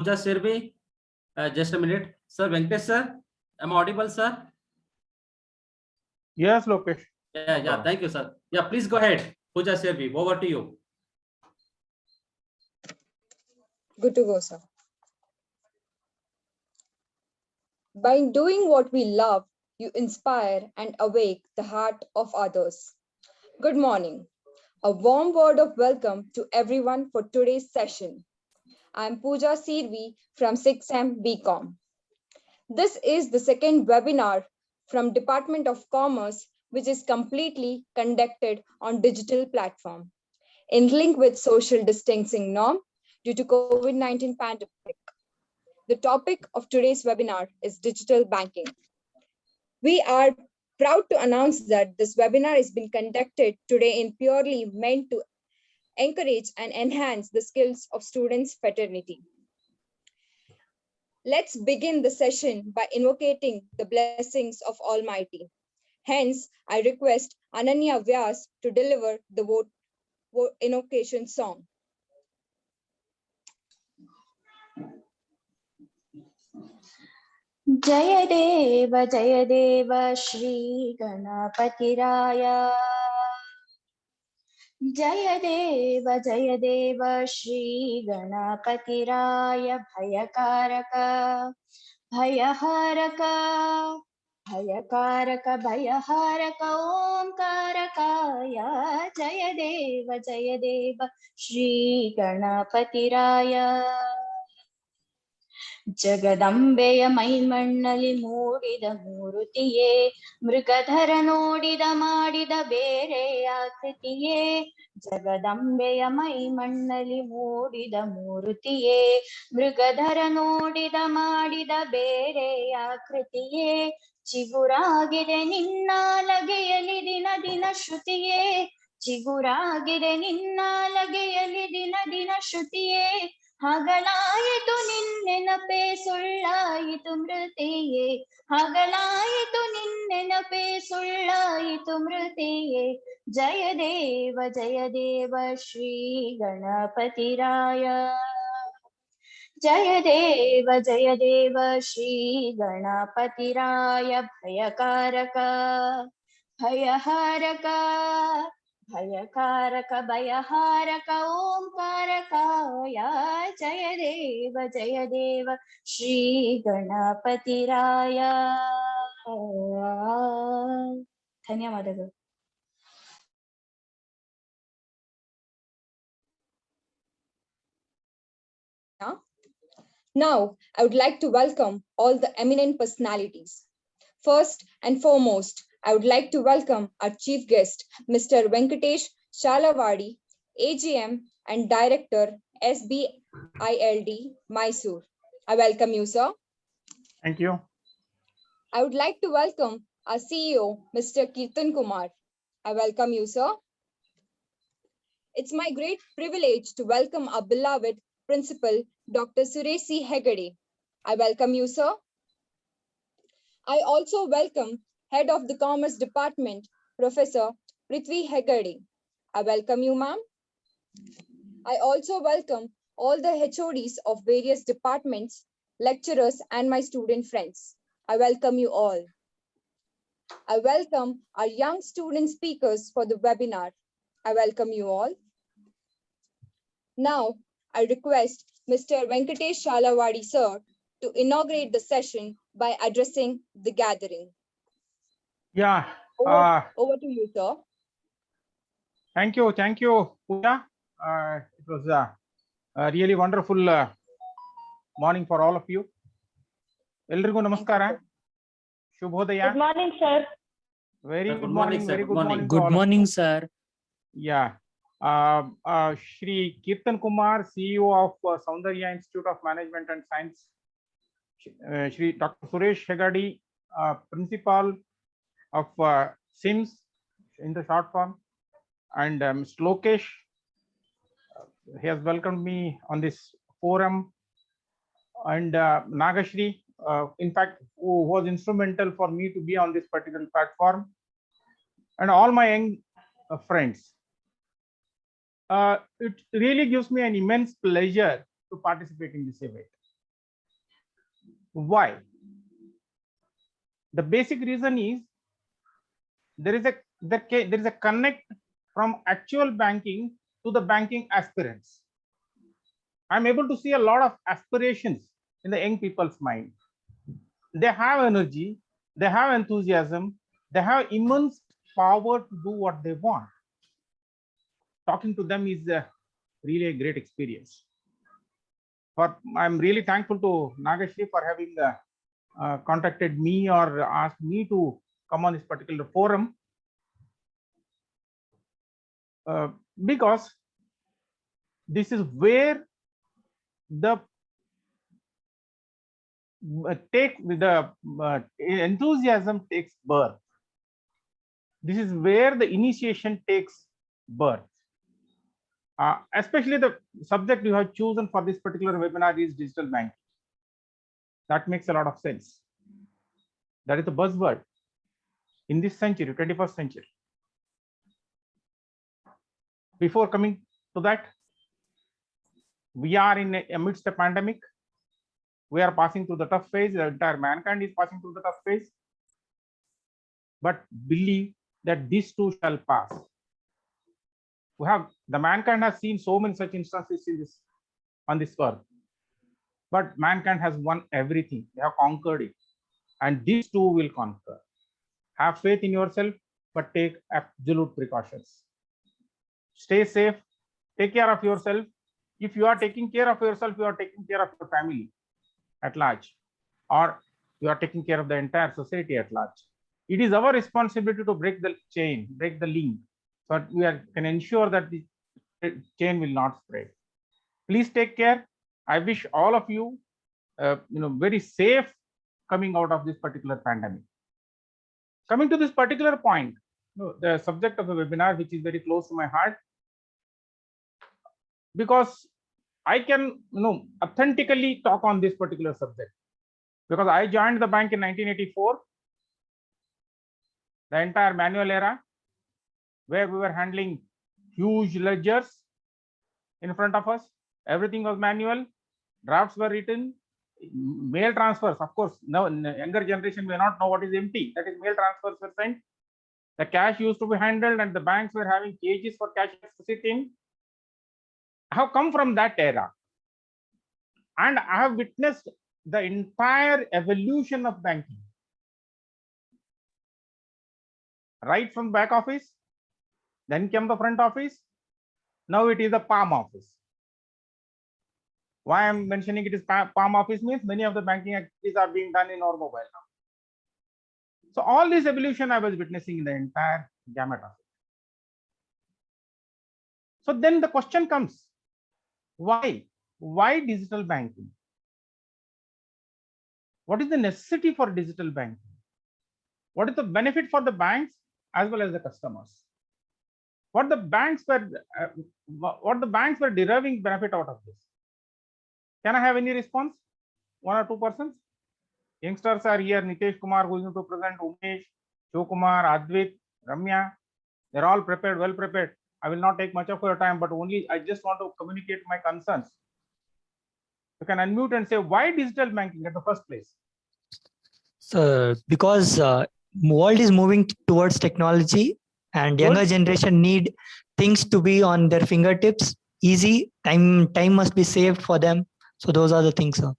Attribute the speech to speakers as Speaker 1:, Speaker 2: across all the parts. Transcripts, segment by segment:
Speaker 1: Pooja Sirvi. Just a minute. Sir, Venkatesh sir, am I audible, sir?
Speaker 2: Yes, Lokesh.
Speaker 1: Yeah, thank you, sir. Yeah, please go ahead. Pooja Sirvi, over to you.
Speaker 3: Good to go, sir. By doing what we love, you inspire and awake the heart of others. Good morning. A warm word of welcome to everyone for today's session. I'm Pooja Sirvi from 6M BCom. This is the second webinar from Department of Commerce, which is completely conducted on digital platform in link with social distancing norm due to COVID-19 pandemic. The topic of today's webinar is digital banking. We are proud to announce that this webinar is being conducted today in purely meant to encourage and enhance the skills of students' fraternity. Let's begin the session by invocating the blessings of Almighty. Hence, I request Ananya Vyas to deliver the invocation song.
Speaker 4: जय देव श्री गणपतिराय। जय देव श्री गणपतिराय। भयकारक भयहारक भयकारक भयहारक ओंकारकाय। जय देव श्री गणपतिराय। ಜಗದಂಬೆಯ ಮೈಮಣ್ಣಲಿ ಮೂಡಿದ ಮೂರುತಿಯೇ, ಮೃಗಧರ ನೋಡಿದ ಮಾಡಿದ ಬೇರೆ ಆಕೃತಿಯೇ. ಜಗದಂಬೆಯ ಮೈಮಣ್ಣಲಿ ಮೂಡಿದ ಮೂರುತಿಯೇ, ಮೃಗಧರ ನೋಡಿದ ಮಾಡಿದ ಬೇರೆ ಆಕೃತಿಯೇ. ಚಿಗುರಾಗಿದೆ ನಿನ್ನ ಲಗೆಯಲಿ ದಿನ ದಿನ ಶ್ರುತಿಯೇ, ಚಿಗುರಾಗಿದೆ ನಿನ್ನ ಲಗೆಯಲಿ ದಿನ ದಿನ ಶ್ರುತಿಯೇ. ಹಗಲಾಯಿತು ನಿನ್ನೆನಪೆ ಸುಳ್ಳಾಯಿತು ಮೃತಿಯೇ, ಹಗಲಾಯಿತು ನಿನ್ನೆನಪೆ ಸುಳ್ಳಾಯಿತು ಮೃತಿಯೇ. ಜಯ ದೇವ ಶ್ರೀ ಗಣಪತಿರಾಯ। ಜಯ ದೇವ ಶ್ರೀ ಗಣಪತಿರಾಯ। ಭಯಕಾರಕ ಭಯಹಾರಕ ಭಯಕಾರಕ ಭಯಹಾರಕ ಓಂಕಾರಕಾಯ। ಜಯ ದೇವ ಶ್ರೀ ಗಣಪತಿರಾಯ। ಧನ್ಯವಾದಗಳು.
Speaker 3: Now, I would like to welcome all the eminent personalities. First and foremost, I would like to welcome our chief guest, Mr. Venkatesh Shalavadi, AGM and Director, SBILD, Mysore. I welcome you, sir.
Speaker 2: Thank you.
Speaker 3: I would like to welcome our CEO, Mr. Kirtan Kumar. I welcome you, sir. It's my great privilege to welcome our beloved Principal, Dr. Suresh C. Hegade. I welcome you, sir. I also welcome Head of the Commerce Department, Professor Prithvi Hegade. I welcome you, ma'am. I also welcome all the HODs of various departments, lecturers, and my student friends. I welcome you all. I welcome our young student speakers for the webinar. I welcome you all. Now, I request Mr. Venkatesh Shalavadi, sir, to inaugurate the session by addressing the gathering.
Speaker 2: Yeah.
Speaker 3: Over to you, sir.
Speaker 2: Thank you, Pooja. It was a really wonderful morning for all of you. Eldrigu namaskara. Shubhodaya.
Speaker 5: Good morning, sir.
Speaker 2: Very
Speaker 1: Good
Speaker 2: good
Speaker 1: morning,
Speaker 2: morning.
Speaker 1: sir.
Speaker 2: Very
Speaker 1: Good
Speaker 2: good
Speaker 1: morning.
Speaker 2: morning. to all
Speaker 6: Good
Speaker 2: of
Speaker 6: morning,
Speaker 2: you.
Speaker 6: sir.
Speaker 2: Yeah. Shri Kirtan Kumar, CEO of Saundarya Institute of Management and Science. Shri Dr. Suresh Hegade, Principal of SIMS in the short form, and Mr. Lokesh, he has welcomed me on this forum, and Nagashri, in fact, who was instrumental for me to be on this particular platform, and all my young friends. It really gives me an immense pleasure to participate in this event. Why? The basic reason is there is a connect from actual banking to the banking aspirants. I'm able to see a lot of aspirations in the young people's mind. They have energy, they have enthusiasm, they have immense power to do what they want. Talking to them is really a great experience. I'm really thankful to Nagashri for having contacted me or asked me to come on this particular forum, because this is where the enthusiasm takes birth. This is where the initiation takes birth. Especially the subject you have chosen for this particular webinar is digital banking. That makes a lot of sense. That is the buzzword in this century, 21st century. Before coming to that, we are amidst a pandemic. We are passing through the tough phase. The entire mankind is passing through the tough phase. But believe that this too shall pass. The mankind has seen so many such instances on this earth. But mankind has won everything. They have conquered it. And this too will conquer. Have faith in yourself, but take absolute precautions. Stay safe. Take care of yourself. If you are taking care of yourself, you are taking care of your family at large, or you are taking care of the entire society at large. It is our responsibility to break the chain, break the link, so that we can ensure that the chain will not spread. Please take care. I wish all of you, very safe coming out of this particular pandemic. Coming to this particular point, the subject of the webinar, which is very close to my heart, because I can authentically talk on this particular subject, because I joined the bank in 1984, the entire manual era, where we were handling huge ledgers in front of us. Everything was manual. Drafts were written. Mail transfers, of course, no younger generation may not know what is MT. That is, mail transfers were sent. The cash used to be handled, and the banks were having cages for cash to sit in. I have come from that era, and I have witnessed the entire evolution of banking, right from back office, then came the front office. Now it is the palm office. Why I'm mentioning it is palm office means many of the banking activities are being done in our mobile now. So all this evolution I was witnessing in the entire gamut of it. So then the question comes, why digital banking? What is the necessity for digital banking? What is the benefit for the banks as well as the customers? What the banks were deriving benefit out of this? Can I have any response? One or two persons? Youngsters are here. Nitesh Kumar, who is going to present, Umesh, Shiv Kumar, Advait, Ramya. They're all prepared, well prepared. I will not take much of your time, but only I just want to communicate my concerns. You can unmute and say, why digital banking at the first place?
Speaker 5: So, because world is moving towards technology, and
Speaker 2: Good.
Speaker 5: younger generation need things to be on their fingertips, easy. Time must be saved for them. So those are the things, sir.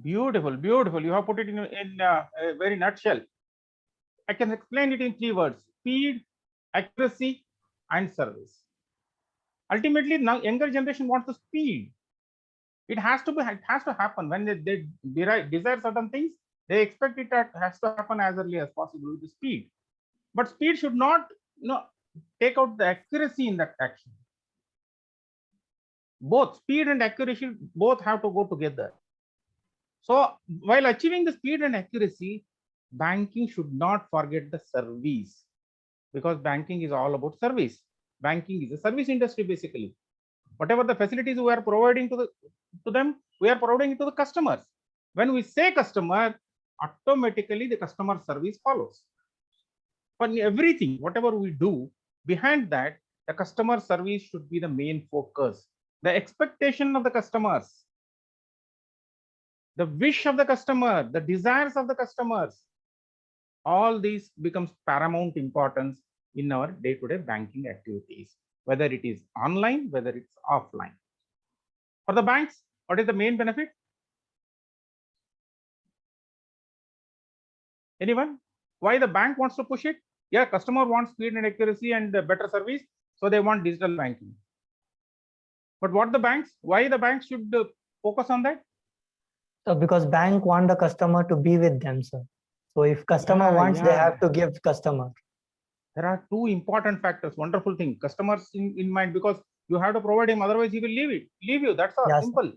Speaker 2: Beautiful, beautiful. You have put it in a very nutshell. I can explain it in 3 words: speed, accuracy, and service. Ultimately, now younger generation wants the speed. It has to happen when they desire certain things. They expect it has to happen as early as possible with the speed. But speed should not, take out the accuracy in that action. Both speed and accuracy both have to go together. So while achieving the speed and accuracy, banking should not forget the service, because banking is all about service. Banking is a service industry basically. Whatever the facilities we are providing to them, we are providing it to the customers. When we say customer, automatically the customer service follows. For everything, whatever we do, behind that, the customer service should be the main focus. The expectation of the customers. the wish of the customer, the desires of the customers. All these becomes paramount importance in our day-to-day banking activities, whether it is online, whether it's offline. For the banks, what is the main benefit? Anyone? Why the bank wants to push it? Yeah, customer wants speed and accuracy and better service, so they want digital banking. But what the banks? Why the banks should focus on that?
Speaker 5: So because bank want the customer to be with them, sir. So if customer wants, they have to give customer.
Speaker 2: There are two important factors. Wonderful thing. Customers in mind, because you have to provide him, otherwise he will leave you. That's all.
Speaker 5: Yes,
Speaker 2: simple.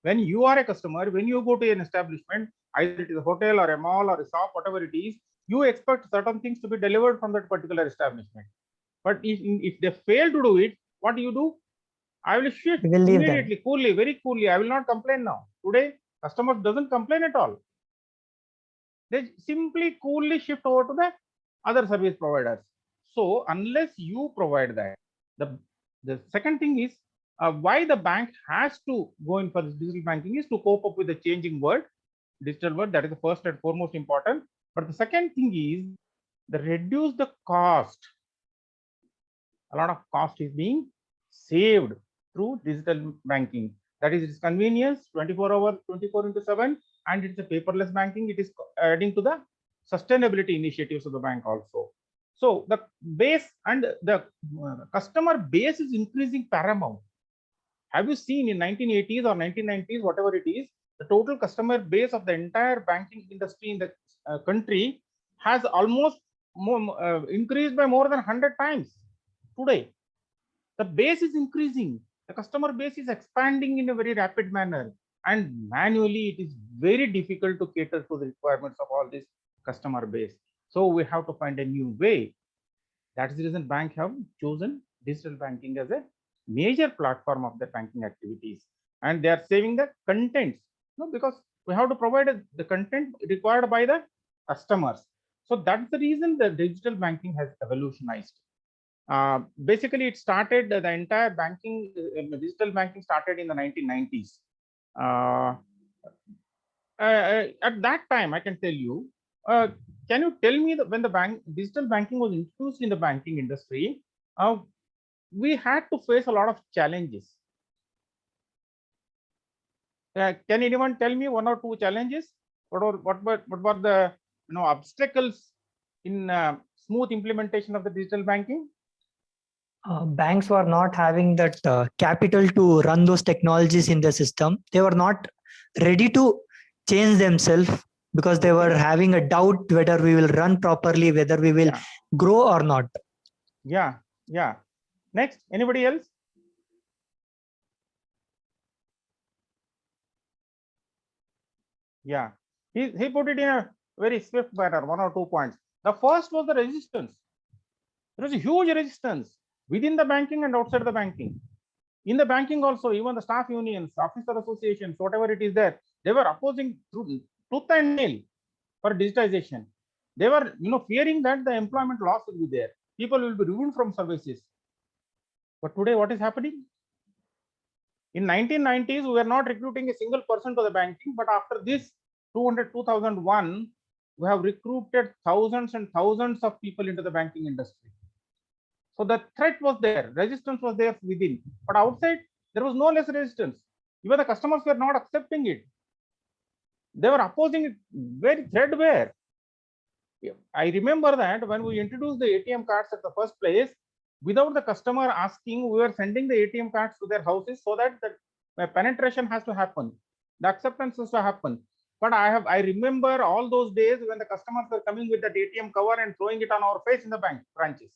Speaker 2: When you are a customer, when you go to an establishment, either it is a hotel or a mall or a shop, whatever it is, you expect certain things to be delivered from that particular establishment. But if they fail to do it, what do? I will shift
Speaker 5: We will leave them.
Speaker 2: immediately, coolly, very coolly. I will not complain now. Today, customers doesn't complain at all. They simply coolly shift over to the other service providers. So unless you provide that, the second thing is why the bank has to go in for this digital banking is to cope up with the changing world, digital world. That is the first and foremost important. But the second thing is the reduce the cost. A lot of cost is being saved through digital banking. That is its convenience, 24 hours, 24/7, and it's a paperless banking. It is adding to the sustainability initiatives of the bank also. So the base and the customer base is increasing paramount. Have you seen in 1980s or 1990s, whatever it is, the total customer base of the entire banking industry in the country has almost increased by more than 100 times. Today, the base is increasing. The customer base is expanding in a very rapid manner, and manually it is very difficult to cater to the requirements of all this customer base. So we have to find a new way. That is the reason bank have chosen digital banking as a major platform of the banking activities, and they are saving the contents, because we have to provide the content required by the customers. So that's the reason the digital banking has evolutionized. Basically, it started the entire banking, digital banking started in the 1990s. At that time, I can tell you, can you tell me that when the digital banking was introduced in the banking industry, we had to face a lot of challenges. Can anyone tell me one or two challenges? What were the obstacles in smooth implementation of the digital banking?
Speaker 5: Banks were not having that capital to run those technologies in the system. They were not ready to change themselves because they were having a doubt whether we will run properly, whether we will grow or not.
Speaker 2: Yeah. Next, anybody else? Yeah, he put it in a very swift manner, 1 or 2 points. The first was the resistance. There was a huge resistance within the banking and outside the banking. In the banking also, even the staff unions, officer associations, whatever it is there, they were opposing tooth and nail for digitization. They were fearing that the employment loss will be there. People will be removed from services. But today, what is happening? In 1990s, we were not recruiting a single person to the banking, but after this 2001, we have recruited thousands and thousands of people into the banking industry. So the threat was there, resistance was there within, but outside there was no less resistance. Even the customers were not accepting it. They were opposing it very threadbare. I remember that when we introduced the ATM cards at the first place, without the customer asking, we were sending the ATM cards to their houses so that the penetration has to happen, the acceptance has to happen. But I remember all those days when the customers were coming with that ATM cover and throwing it on our face in the bank branches.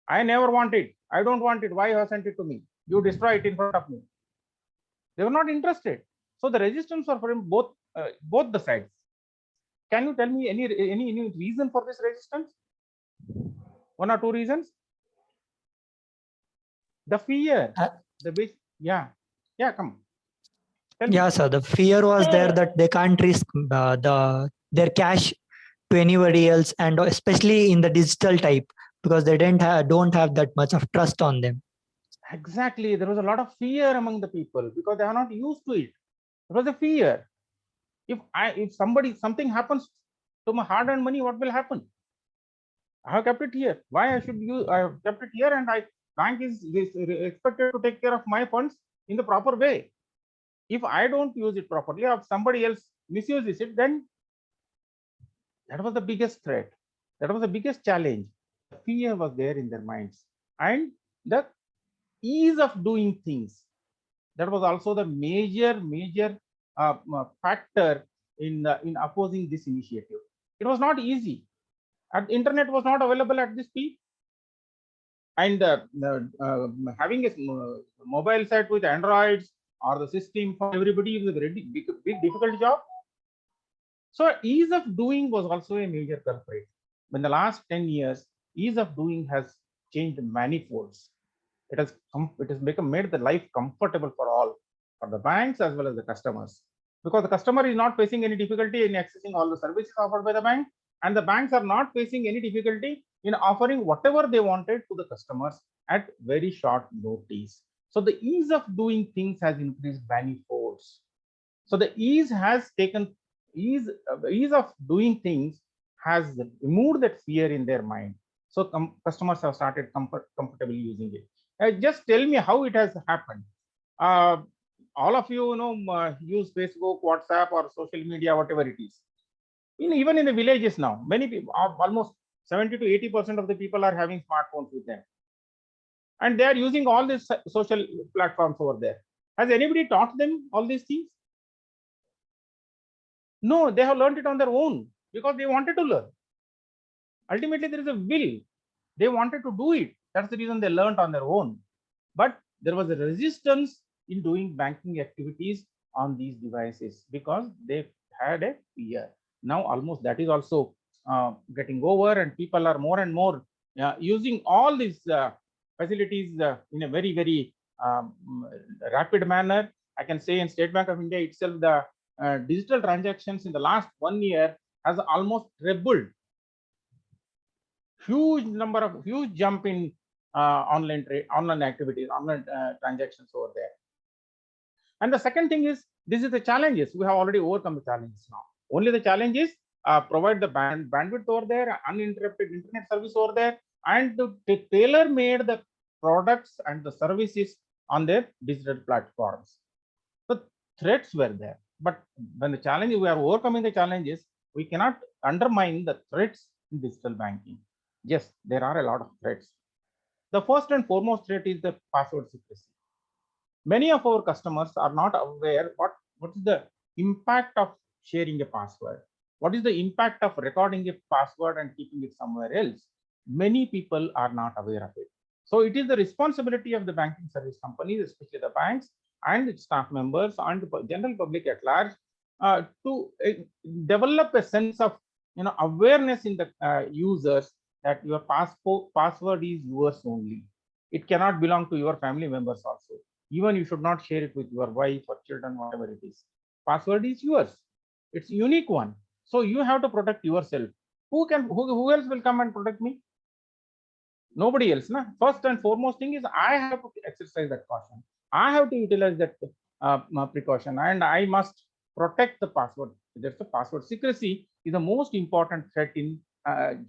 Speaker 2: I never want it. I don't want it. Why you have sent it to me? You destroy it in front of me. They were not interested. So the resistance was from both the sides. Can you tell me any reason for this resistance? 1 or 2 reasons? The fear, come.
Speaker 5: Yeah, sir. The fear was there that they can't risk their cash to anybody else, and especially in the digital type, because they don't have that much of trust on them.
Speaker 2: Exactly. There was a lot of fear among the people because they are not used to it. There was a fear. If something happens to my hard-earned money, what will happen? I have kept it here. Why I should use? I have kept it here, and bank is expected to take care of my funds in the proper way. If I don't use it properly, or if somebody else misuses it, then that was the biggest threat. That was the biggest challenge. Fear was there in their minds, and the ease of doing things. That was also the major factor in opposing this initiative. It was not easy. And internet was not available at this speed, and having a mobile set with Androids or the system for everybody is a very big difficult job. So ease of doing was also a major culprit. In the last 10 years, ease of doing has changed manifolds. It has made the life comfortable for all, for the banks as well as the customers, because the customer is not facing any difficulty in accessing all the services offered by the bank, and the banks are not facing any difficulty in offering whatever they wanted to the customers at very short notice. So the ease of doing things has increased manifolds. So the ease of doing things has removed that fear in their mind. So customers have started comfortably using it. Just tell me how it has happened. All of you use Facebook, WhatsApp, or social media, whatever it is. Even in the villages now, many people, almost 70 to 80% of the people are having smartphones with them, and they are using all these social platforms over there. Has anybody taught them all these things? No, they have learned it on their own because they wanted to learn. Ultimately, there is a will. They wanted to do it. That's the reason they learned on their own. But there was a resistance in doing banking activities on these devices because they had a fear. Now almost that is also getting over, and people are more and more using all these facilities in a very rapid manner. I can say in State Bank of India itself, the digital transactions in the last 1 year has almost tripled. Huge jump in online activities, online transactions over there. And the second thing is, this is the challenges. We have already overcome the challenges now. Only the challenge is provide the bandwidth over there, uninterrupted internet service over there, and to tailor-made the products and the services on their digital platforms. The threats were there, but when the challenge, we are overcoming the challenges, we cannot undermine the threats in digital banking. Yes, there are a lot of threats. The first and foremost threat is the password secrecy. Many of our customers are not aware what is the impact of sharing a password. What is the impact of recording a password and keeping it somewhere else? Many people are not aware of it. So it is the responsibility of the banking service companies, especially the banks and its staff members and the general public at large, to develop a sense of awareness in the users that your password is yours only. It cannot belong to your family members also. Even you should not share it with your wife or children, whatever it is. Password is yours. It's a unique one. So you have to protect yourself. Who else will come and protect me? Nobody else. Na? First and foremost thing is I have to exercise that caution. I have to utilize that precaution, and I must protect the password. That's the password secrecy is the most important threat in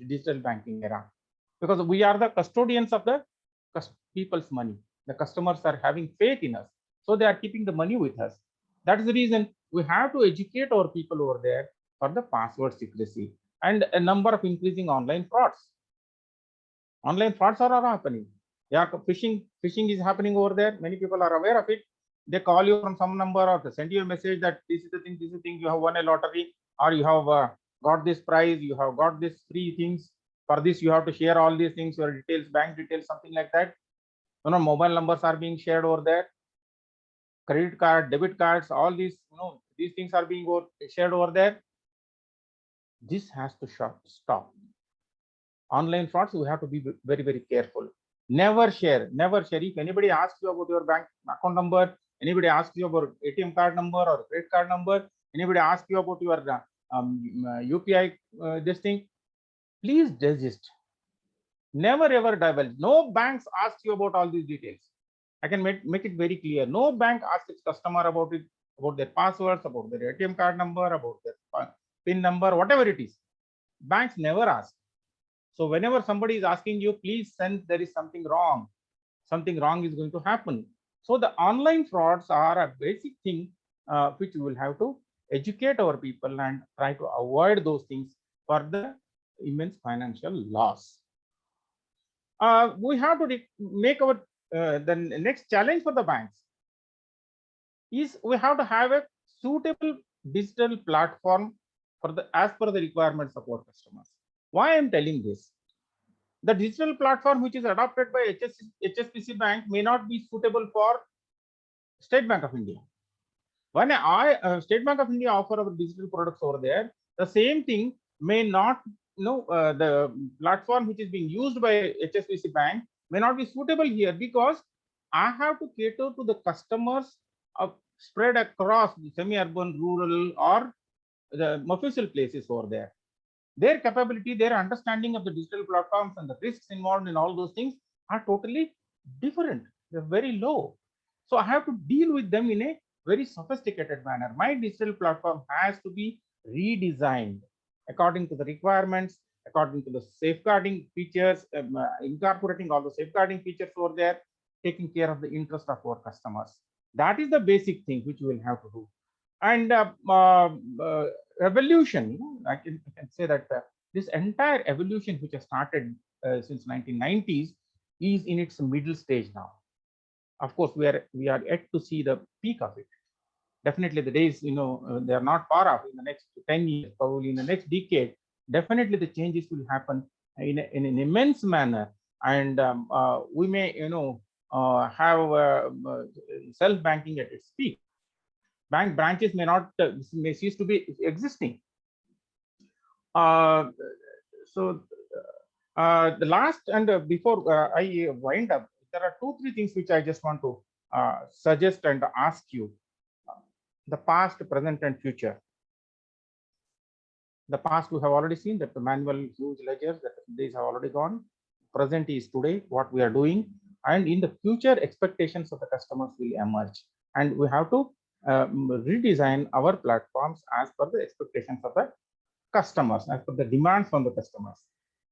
Speaker 2: digital banking era, because we are the custodians of the people's money. The customers are having faith in us, so they are keeping the money with us. That is the reason we have to educate our people over there for the password secrecy. And a number of increasing online frauds. Online frauds are happening. Phishing is happening over there. Many people are aware of it. They call you from some number or they send you a message that this is the thing, you have won a lottery, or you have got this prize, you have got this free things. For this, you have to share all these things, your details, bank details, something like that. Mobile numbers are being shared over there. Credit card, debit cards, all these, these things are being shared over there. This has to stop. Online frauds, we have to be very careful. Never share. If anybody asks you about your bank account number, anybody asks you about ATM card number or credit card number, anybody asks you about your UPI this thing, please desist. Never ever divulge. No banks ask you about all these details. I can make it very clear. No bank asks its customer about it, about their passwords, about their ATM card number, about their PIN number, whatever it is. Banks never ask. So whenever somebody is asking you, please send, there is something wrong. Something wrong is going to happen. So the online frauds are a basic thing which we will have to educate our people and try to avoid those things for the immense financial loss. We have to make our the next challenge for the banks is we have to have a suitable digital platform for the as per the requirements of our customers. Why I am telling this? The digital platform which is adopted by HSBC Bank may not be suitable for State Bank of India. When State Bank of India offer our digital products over there, the same thing may not, the platform which is being used by HSBC Bank may not be suitable here, because I have to cater to the customers spread across the semi-urban, rural, or the official places over there. Their capability, their understanding of the digital platforms and the risks involved in all those things are totally different. They're very low. So I have to deal with them in a very sophisticated manner. My digital platform has to be redesigned according to the requirements, according to the safeguarding features, incorporating all the safeguarding features over there, taking care of the interest of our customers. That is the basic thing which we will have to do. And evolution, I can say that this entire evolution which has started since 1990s is in its middle stage now. Of course, we are yet to see the peak of it. Definitely the days, they are not far off. In the next 10 years, probably in the next decade, definitely the changes will happen in an immense manner. And we may, have self-banking at its peak. Bank branches may not may cease to be existing. The last and before I wind up, there are 2-3 things which I just want to suggest and ask you. The past, present, and future. The past we have already seen, that the manual huge ledgers, that these have already gone. Present is today, what we are doing, and in the future, expectations of the customers will emerge, and we have to redesign our platforms as per the expectations of the customers, as per the demands from the customers.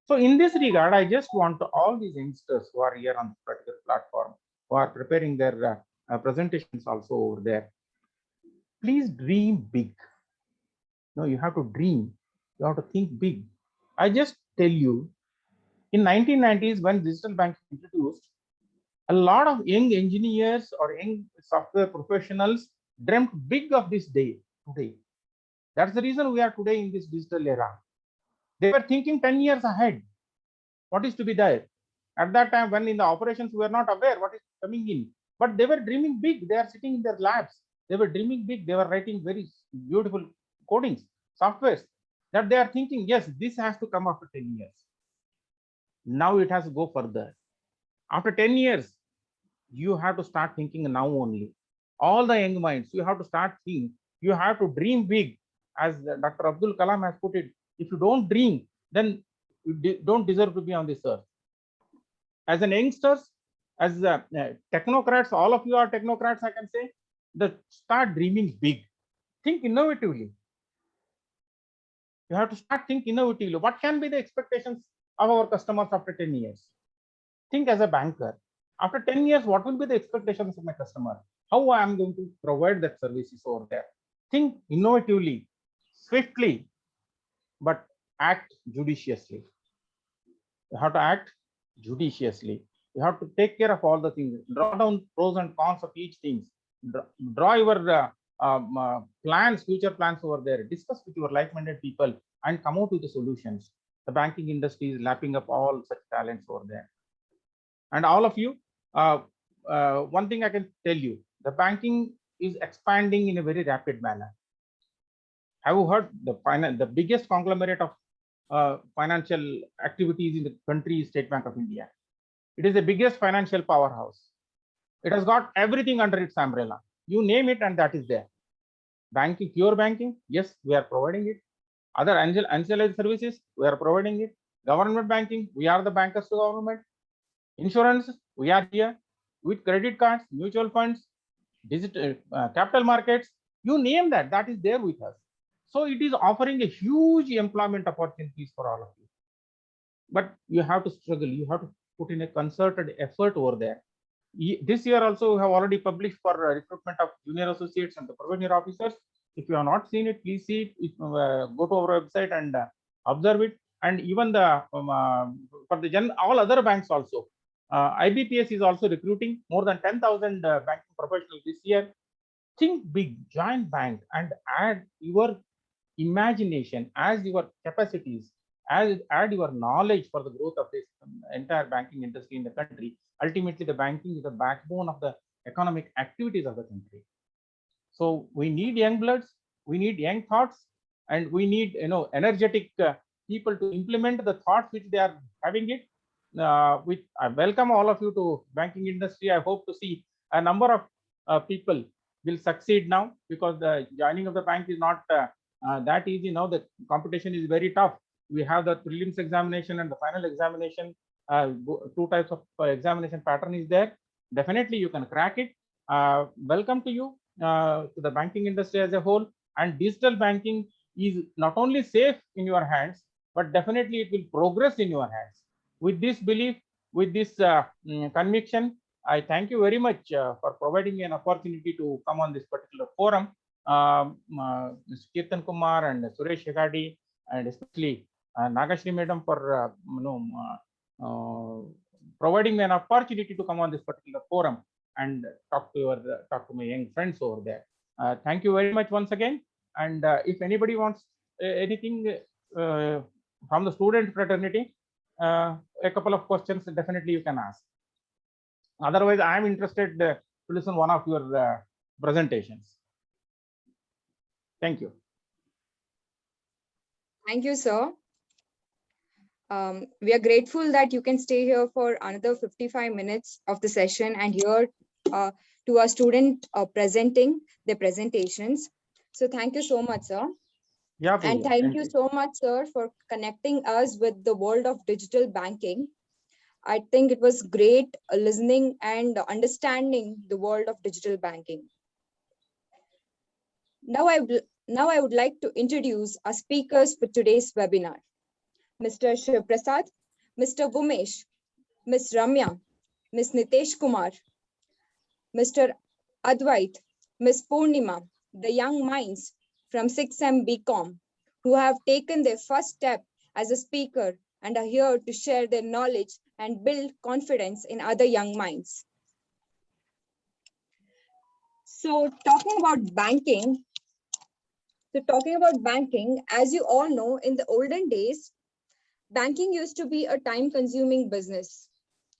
Speaker 2: So in this regard, I just want all these youngsters who are here on this particular platform, who are preparing their presentations also over there, please dream big. No, you have to dream, you have to think big. I just tell you, in 1990s, when digital banking introduced, a lot of young engineers or young software professionals dreamt big of this day today. That's the reason we are today in this digital era. They were thinking 10 years ahead, what is to be there. At that time, when in the operations, we were not aware what is coming in, but they were dreaming big. They are sitting in their labs. They were dreaming big. They were writing very beautiful codings, softwares, that they are thinking, yes, this has to come after 10 years. Now it has to go further. After 10 years, you have to start thinking now only. All the young minds, you have to start thinking, you have to dream big. As Dr. Abdul Kalam has put it, if you don't dream, then you don't deserve to be on this earth. As an youngsters, as technocrats, all of you are technocrats, I can say, that start dreaming big. Think innovatively. You have to start thinking innovatively. What can be the expectations of our customers after 10 years? Think as a banker. After 10 years, what will be the expectations of my customer? How I am going to provide that services over there? Think innovatively, swiftly, but act judiciously. You have to act judiciously. You have to take care of all the things. Draw down pros and cons of each thing. Draw your plans, future plans over there. Discuss with your like-minded people and come out with the solutions. The banking industry is lapping up all such talents over there. And all of you, one thing I can tell you, the banking is expanding in a very rapid manner. Have you heard the biggest conglomerate of financial activities in the country is State Bank of India. It is the biggest financial powerhouse. It has got everything under its umbrella. You name it and that is there. Banking, pure banking, yes, we are providing it. Other ancillary services, we are providing it. Government banking, we are the bankers to government. Insurance, we are here. With credit cards, mutual funds, digital capital markets, You name that, that is there with us. So it is offering a huge employment opportunities for all of you. But you have to struggle, you have to put in a concerted effort over there. This year also we have already published for recruitment of junior associates and the provisional officers. If you have not seen it, please see it. Go to our website and observe it. And even the for the all other banks also, IBPS is also recruiting more than 10,000 banking professionals this year. Think big, join bank and add your imagination as your capacities, as add your knowledge for the growth of this entire banking industry in the country. Ultimately, the banking is the backbone of the economic activities of the country. So we need young bloods, we need young thoughts, and we need energetic people to implement the thoughts which they are having it. Which I welcome all of you to banking industry. I hope to see a number of people will succeed now, because the joining of the bank is not that easy now. The competition is very tough. We have the prelims examination and the final examination. Two types of examination pattern is there. Definitely you can crack it. Welcome to you to the banking industry as a whole. And digital banking is not only safe in your hands, but definitely it will progress in your hands. With this belief, with this conviction, I thank you very much for providing me an opportunity to come on this particular forum. Mr. Kirtan Kumar and Suresh Hegadi, and especially Nagashri Madam for providing me an opportunity to come on this particular forum and talk to my young friends over there. Thank you very much once again. And if anybody wants anything from the student fraternity, a couple of questions definitely you can ask. Otherwise, I am interested to listen one of your presentations. Thank you.
Speaker 3: Thank you, sir. We are grateful that you can stay here for another 55 minutes of the session and hear to our student presenting their presentations. So thank you so much, sir.
Speaker 2: Yeah,
Speaker 3: and thank you so much, sir, for connecting us with the world of digital banking. I think it was great listening and understanding the world of digital banking. Now I would like to introduce our speakers for today's webinar. Mr. Shiv Prasad, Mr. Vumesh, Ms. Ramya, Ms. Nitesh Kumar, Mr. Advait, Ms. Purnima, the young minds from 6M BCom who have taken their first step as a speaker and are here to share their knowledge and build confidence in other young minds. So talking about banking, as you all know, in the olden days, banking used to be a time-consuming business.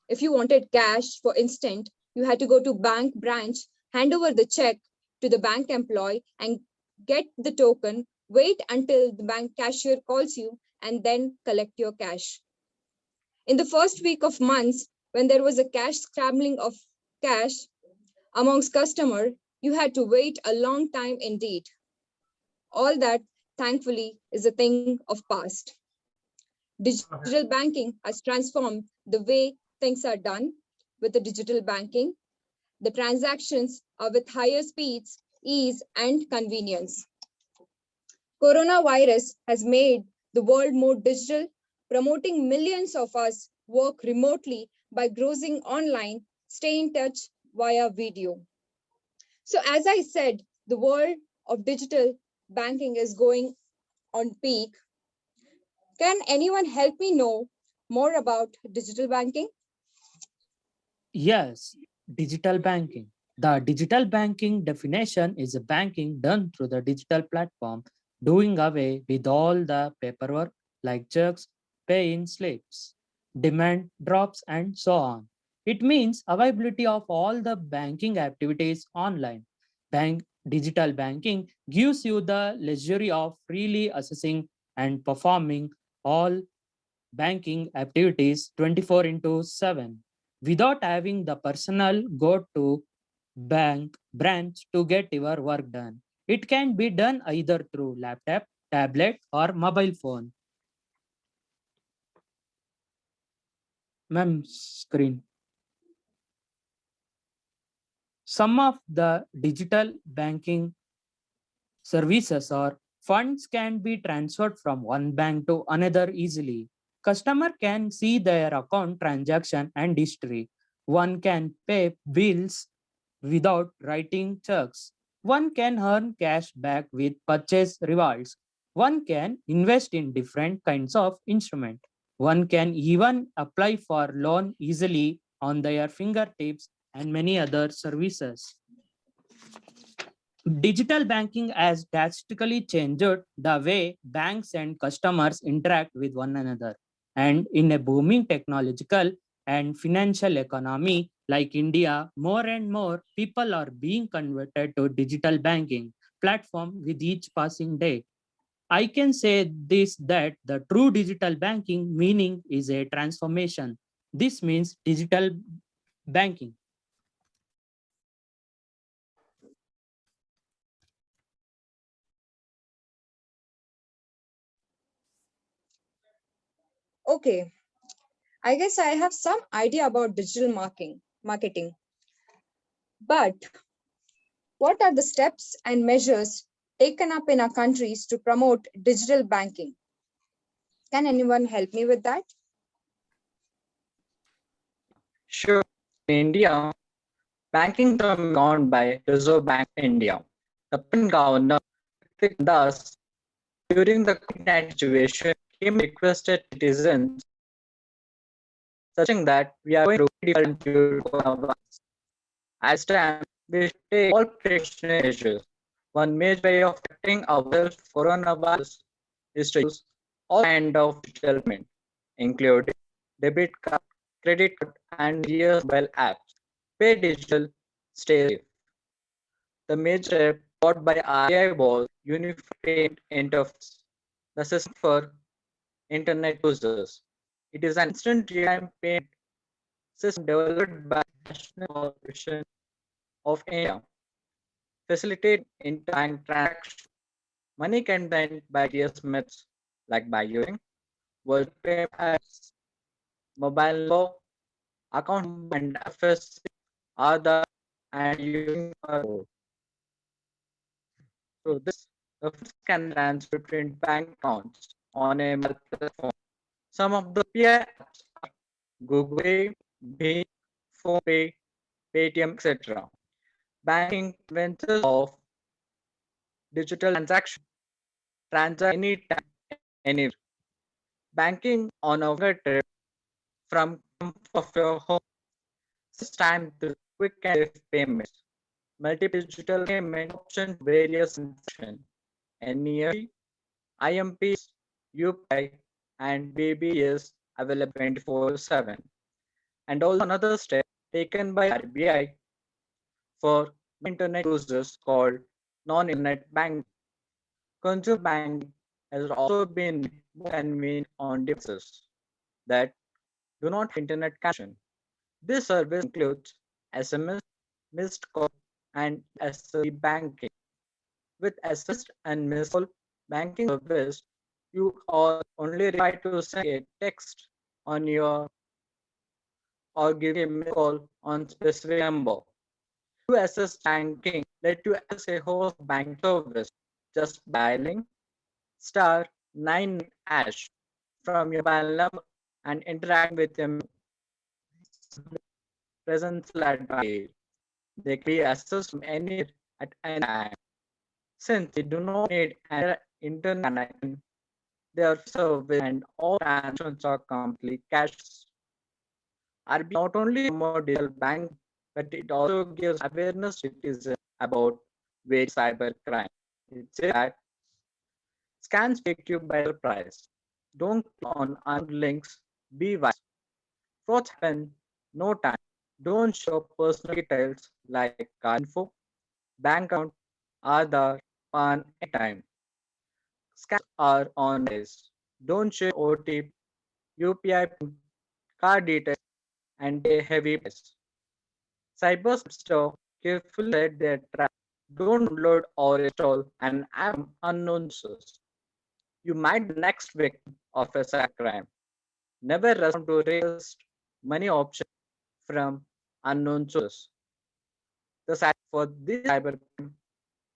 Speaker 3: If you wanted cash, for instance, you had to go to bank branch, hand over the check to the bank employee and get the token, wait until the bank cashier calls you, and then collect your cash. In the first week of months, when there was a cash scrambling of cash amongst customers, you had to wait a long time indeed. All that, thankfully, is a thing of past. Digital banking has transformed the way things are done with the digital banking. The transactions are with higher speeds, ease, and convenience. Coronavirus has made the world more digital, promoting millions of us work remotely by browsing online, stay in touch via video. So as I said, the world of digital banking is going on peak. Can anyone help me know more about digital banking?
Speaker 6: Yes, digital banking. The digital banking definition is a banking done through the digital platform, doing away with all the paperwork like checks, pay-in slips, demand drops, and so on. It means availability of all the banking activities online. Digital banking gives you the luxury of freely accessing and performing all banking activities 24/7 without having the personal go to bank branch to get your work done. It can be done either through laptop, tablet, or mobile phone. Ma'am, screen. Some of the digital banking services or funds can be transferred from one bank to another easily. Customer can see their account transaction and history. One can pay bills without writing checks. One can earn cash back with purchase rewards. One can invest in different kinds of instrument. One can even apply for loan easily on their fingertips and many other services. Digital banking has drastically changed the way banks and customers interact with one another. And in a booming technological and financial economy like India, more and more people are being converted to digital banking platform with each passing day. I can say this that the true digital banking meaning is a transformation. This means digital banking.
Speaker 3: Okay, I guess I have some idea about digital marketing. But what are the steps and measures taken up in our countries to promote digital banking? Can anyone help me with that?
Speaker 7: Sure. In India, banking term governed by Reserve Bank of India. The present governor, thus, during the COVID-19 situation, came requested citizens, suggesting that we are going to be different due to coronavirus. As time, we should take all precautionary measures. One major way of protecting ourselves from coronavirus is to use all kind of digital payment, including debit card, credit card, and various mobile apps. Pay digital, stay safe. The major step brought by RBI was Unified Payment Interface, the system for internet users. It is an instant real-time payment system developed by the National Corporation of India, facilitate interbank transactions. Money can be sent by various methods, like by using virtual payment apps, mobile number, account number, and FSC, Aadhaar, and using a code. So this the funds can transfer between bank accounts on a mobile platform. Some of the PI apps are Google Pay, Bhim, PhonePe, Paytm, etc. Banking ventures of digital transaction, transact anytime, anywhere. Banking on a fingertip from comfort of your home. This time to quick and safe payments. Multiple digital payment options, various transactions, NEFT, IMPs, UPI, and BBS available 24/7. And also another step taken by RBI for internet users called non-internet banking. Consumer banking has also been more convenient on devices that do not have internet connection. This service includes SMS, missed call, and SSD banking. With SMS and missed call banking service, you are only required to send a text on your or give a missed call on specific number. USS banking let you access a host bank service just dialing *9 hash from your mobile number and interacting with them presence advantage. They can be accessed from anywhere at any time. Since they do not need an internet connection, their service and all transactions are completely cashless. RBI not only promotes digital bank, but it also gives awareness to citizens about various cybercrime. It says that scans take you by the price. Don't click on unknown links. Be wise. Frauds happen no time. Don't show personal details like card info, bank account, Aadhaar, PAN anytime. Scams are on rise. Don't share OTP, UPI, card details, and pay heavy price. Cyber store carefully set their trap. Don't download or install an app from unknown source. You might be the next victim of a cybercrime. Never respond to request money option from unknown source. The site for this cybercrime,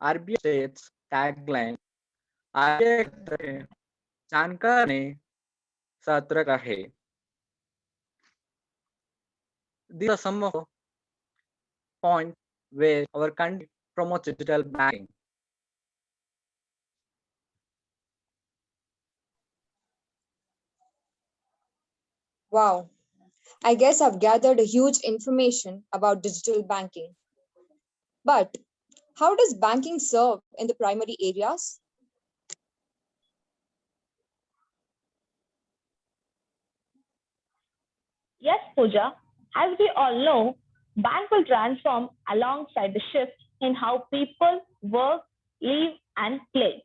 Speaker 7: RBI states tagline आगे जानकार ने सत्र रहे. These are some of the points where our country promotes digital banking.
Speaker 3: Wow, I guess I've gathered a huge information about digital banking. But how does banking serve in the primary areas?
Speaker 8: Yes, Pooja. As we all know, bank will transform alongside the shift in how people work, live, and play.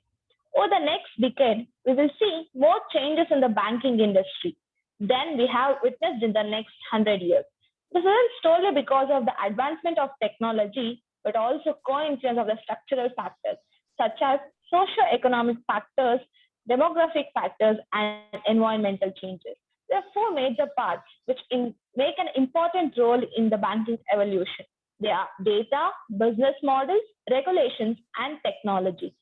Speaker 8: Over the next decade, we will see more changes in the banking industry than we have witnessed in the next 100 years. This isn't solely because of the advancement of technology, but also co-influence of the structural factors such as socio-economic factors, demographic factors, and environmental changes. There are four major parts which make an important role in the banking evolution. They are data, business models, regulations, and technology.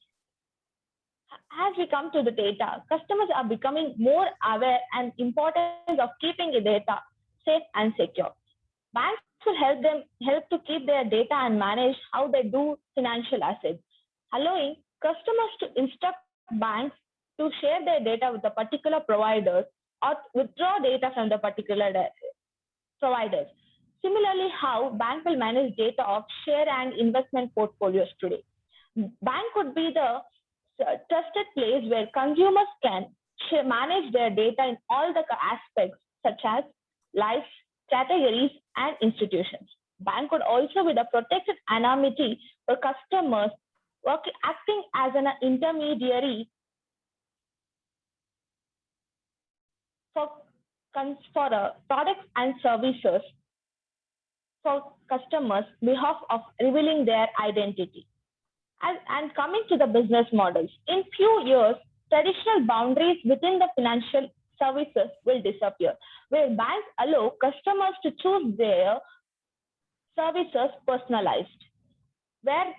Speaker 8: As we come to the data, customers are becoming more aware and importance of keeping the data safe and secure. Banks will help to keep their data and manage how they do financial assets, allowing customers to instruct banks to share their data with a particular provider or withdraw data from the particular providers. Similarly, how bank will manage data of share and investment portfolios today. Bank could be the trusted place where consumers can manage their data in all the aspects such as life, categories, and institutions. Bank could also be the protected anonymity for customers acting as an intermediary for products and services for customers behalf of revealing their identity. And coming to the business models, in few years, traditional boundaries within the financial services will disappear, where banks allow customers to choose their services personalized, where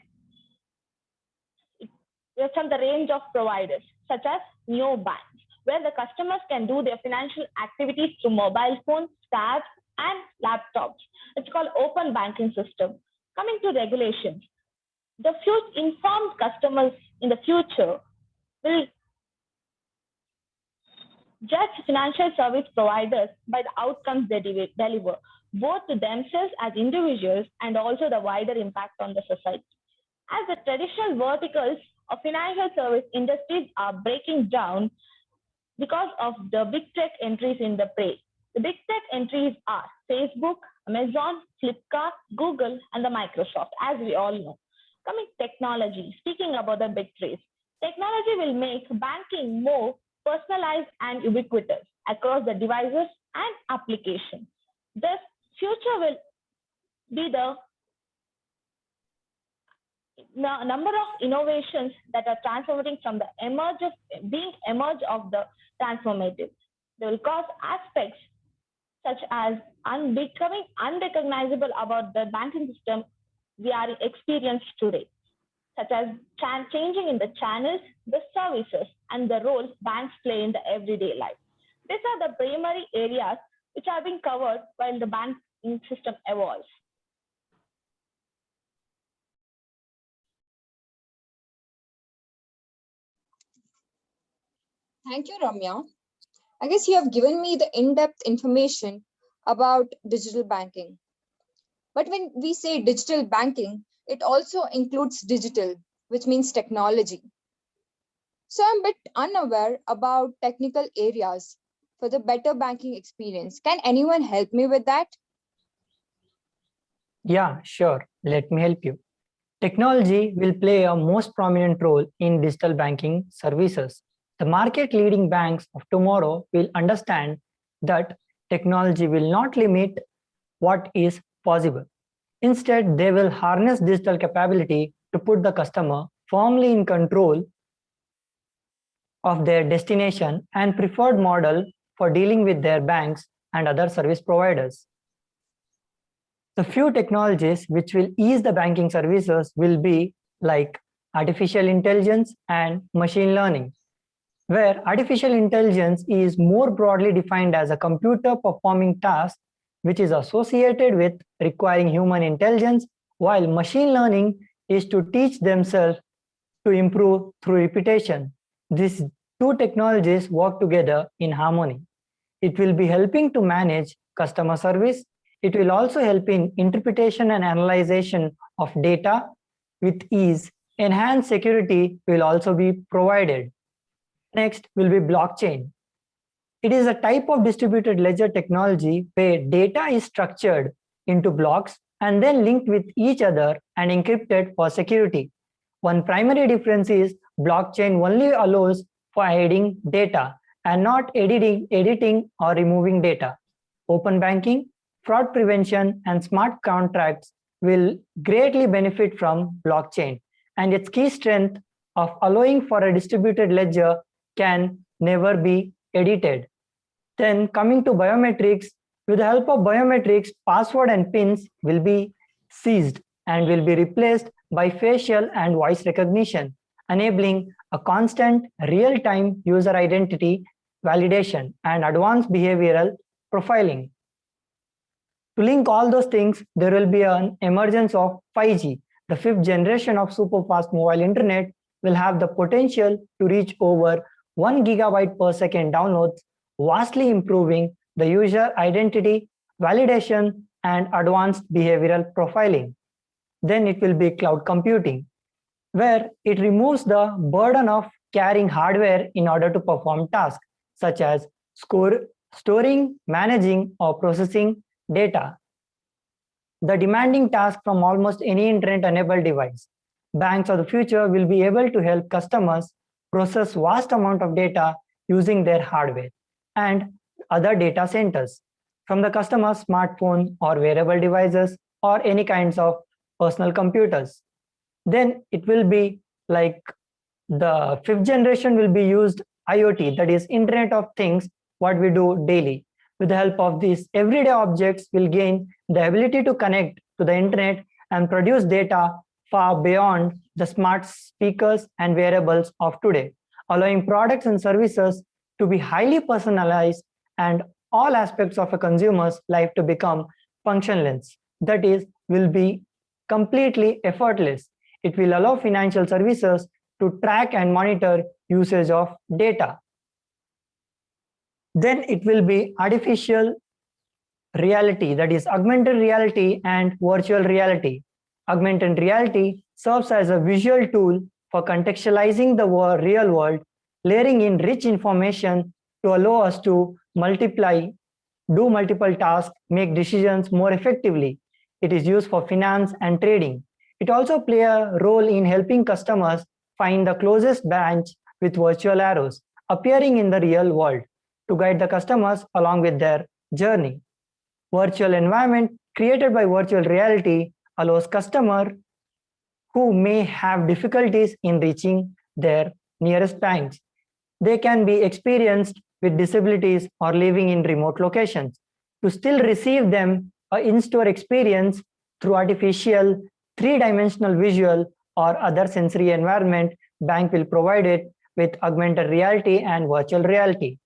Speaker 8: from the range of providers, such as neobanks, where the customers can do their financial activities through mobile phones, tabs, and laptops. It's called open banking system. Coming to regulations, the informed customers in the future will judge financial service providers by the outcomes they deliver, both to themselves as individuals and also the wider impact on the society. As the traditional verticals of financial service industries are breaking down because of the big tech entries in the prey. The big tech entries are Facebook, Amazon, Flipkart, Google, and the Microsoft, as we all know. Coming technology, speaking about the big threes, technology will make banking more personalized and ubiquitous across the devices and applications. This future will be the number of innovations that are transforming from the emerge of the transformative. They will cause aspects such as becoming unrecognizable about the banking system we are experienced today, such as changing in the channels, the services, and the role banks play in the everyday life. These are the primary areas which are being covered while the banking system evolves.
Speaker 3: Thank you, Ramya. I guess you have given me the in-depth information about digital banking. But when we say digital banking, it also includes digital, which means technology. So I'm a bit unaware about technical areas for the better banking experience. Can anyone help me with that?
Speaker 5: Yeah, sure. Let me help you. Technology will play a most prominent role in digital banking services. The market-leading banks of tomorrow will understand that technology will not limit what is possible. Instead, they will harness digital capability to put the customer firmly in control of their destination and preferred model for dealing with their banks and other service providers. The few technologies which will ease the banking services will be like artificial intelligence and machine learning, where artificial intelligence is more broadly defined as a computer performing tasks which is associated with requiring human intelligence, while machine learning is to teach themselves to improve through repetition. These two technologies work together in harmony. It will be helping to manage customer service. It will also help in interpretation and analyzation of data with ease. Enhanced security will also be provided. Next will be blockchain. It is a type of distributed ledger technology where data is structured into blocks and then linked with each other and encrypted for security. One primary difference is blockchain only allows for hiding data and not editing or removing data. Open banking, fraud prevention, and smart contracts will greatly benefit from blockchain, and its key strength of allowing for a distributed ledger can never be edited. Then coming to biometrics, with the help of biometrics, password and pins will be seized and will be replaced by facial and voice recognition, enabling a constant real-time user identity validation and advanced behavioral profiling. To link all those things, there will be an emergence of 5G. The fifth generation of super-fast mobile internet will have the potential to reach over 1 gigabyte per second downloads, vastly improving the user identity, validation, and advanced behavioral profiling. Then it will be cloud computing, where it removes the burden of carrying hardware in order to perform tasks such as storing, managing, or processing data. The demanding task from almost any internet-enabled device. Banks of the future will be able to help customers process vast amount of data using their hardware and other data centers from the customer's smartphone or wearable devices or any kinds of personal computers. Then it will be like the fifth generation will be used IoT, that is Internet of Things, what we do daily. With the help of these, everyday objects will gain the ability to connect to the internet and produce data far beyond the smart speakers and wearables of today, allowing products and services to be highly personalized and all aspects of a consumer's life to become functionless. That is, will be completely effortless. It will allow financial services to track and monitor usage of data. Then it will be artificial reality, that is augmented reality and virtual reality. Augmented reality serves as a visual tool for contextualizing the real world, layering in rich information to allow us to do multiple tasks, make decisions more effectively. It is used for finance and trading. It also plays a role in helping customers find the closest branch with virtual arrows appearing in the real world to guide the customers along with their journey. Virtual environment created by virtual reality allows customers who may have difficulties in reaching their nearest banks. They can be experienced with disabilities or living in remote locations to still receive them an in-store experience through artificial three-dimensional visual or other sensory environment. Bank will provide it with augmented reality and virtual reality.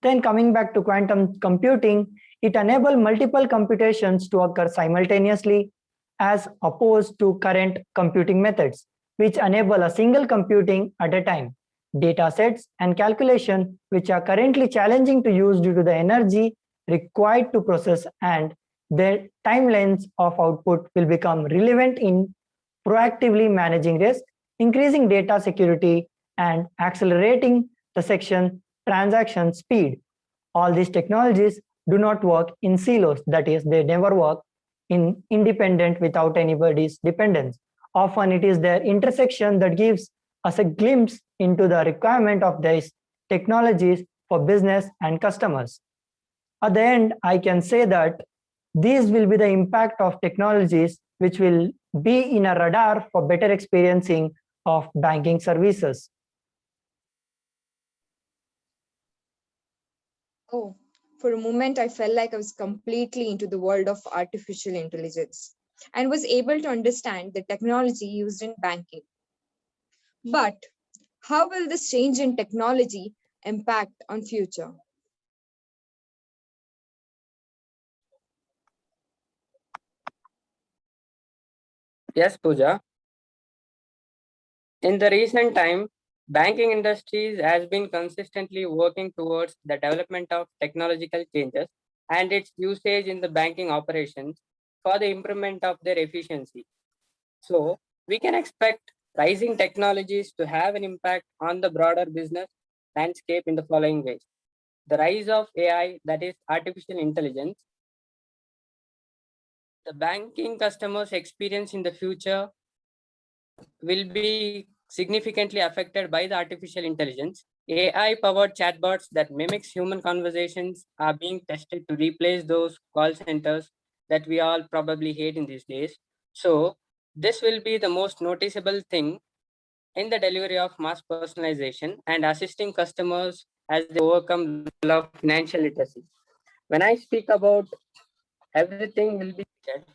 Speaker 5: Then coming back to quantum computing, it enables multiple computations to occur simultaneously as opposed to current computing methods, which enable a single computing at a time. Data sets and calculation, which are currently challenging to use due to the energy required to process and their timelines of output, will become relevant in proactively managing risk, increasing data security, and accelerating the transaction speed. All these technologies do not work in silos, that is, they never work in independent without anybody's dependence. Often it is their intersection that gives us a glimpse into the requirement of these technologies for business and customers. At the end, I can say that these will be the impact of technologies which will be in a radar for better experiencing of banking services.
Speaker 3: Oh, for a moment, I felt like I was completely into the world of artificial intelligence and was able to understand the technology used in banking. But how will this change in technology impact on future?
Speaker 9: Yes, Pooja. In the recent time, banking industries has been consistently working towards the development of technological changes and its usage in the banking operations for the improvement of their efficiency. So we can expect rising technologies to have an impact on the broader business landscape in the following ways. The rise of AI, that is artificial intelligence. The banking customers experience in the future will be significantly affected by the artificial intelligence. AI powered chatbots that mimics human conversations are being tested to replace those call centers that we all probably hate in these days. So this will be the most noticeable thing in the delivery of mass personalization and assisting customers as they overcome the level of financial literacy. When I speak about everything will be connected,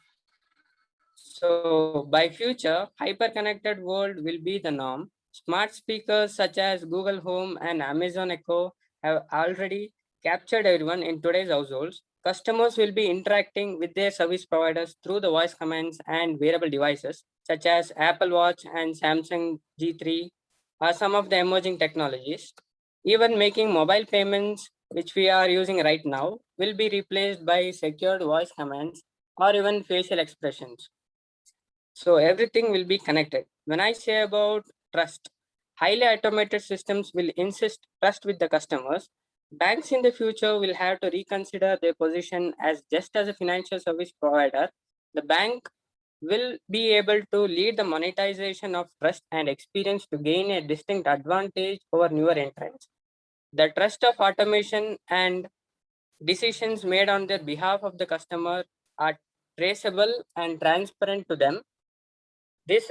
Speaker 9: so by future, hyper-connected world will be the norm. Smart speakers such as Google Home and Amazon Echo have already captured everyone in today's households. Customers will be interacting with their service providers through the voice commands and wearable devices such as Apple Watch and Samsung G3 are some of the emerging technologies. Even making mobile payments, which we are using right now, will be replaced by secured voice commands or even facial expressions. So everything will be connected. When I say about trust, highly automated systems will insist trust with the customers. Banks in the future will have to reconsider their position as just as a financial service provider. The bank will be able to lead the monetization of trust and experience to gain a distinct advantage over newer entrants. The trust of automation and decisions made on their behalf of the customer are traceable and transparent to them. This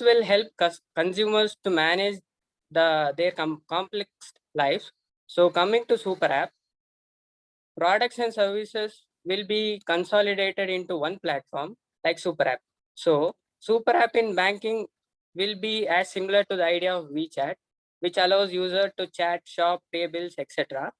Speaker 9: will help consumers to manage their complex lives. So coming to super app, products and services will be consolidated into one platform like super app. So super app in banking will be as similar to the idea of WeChat, which allows user to chat, shop, pay bills, etc.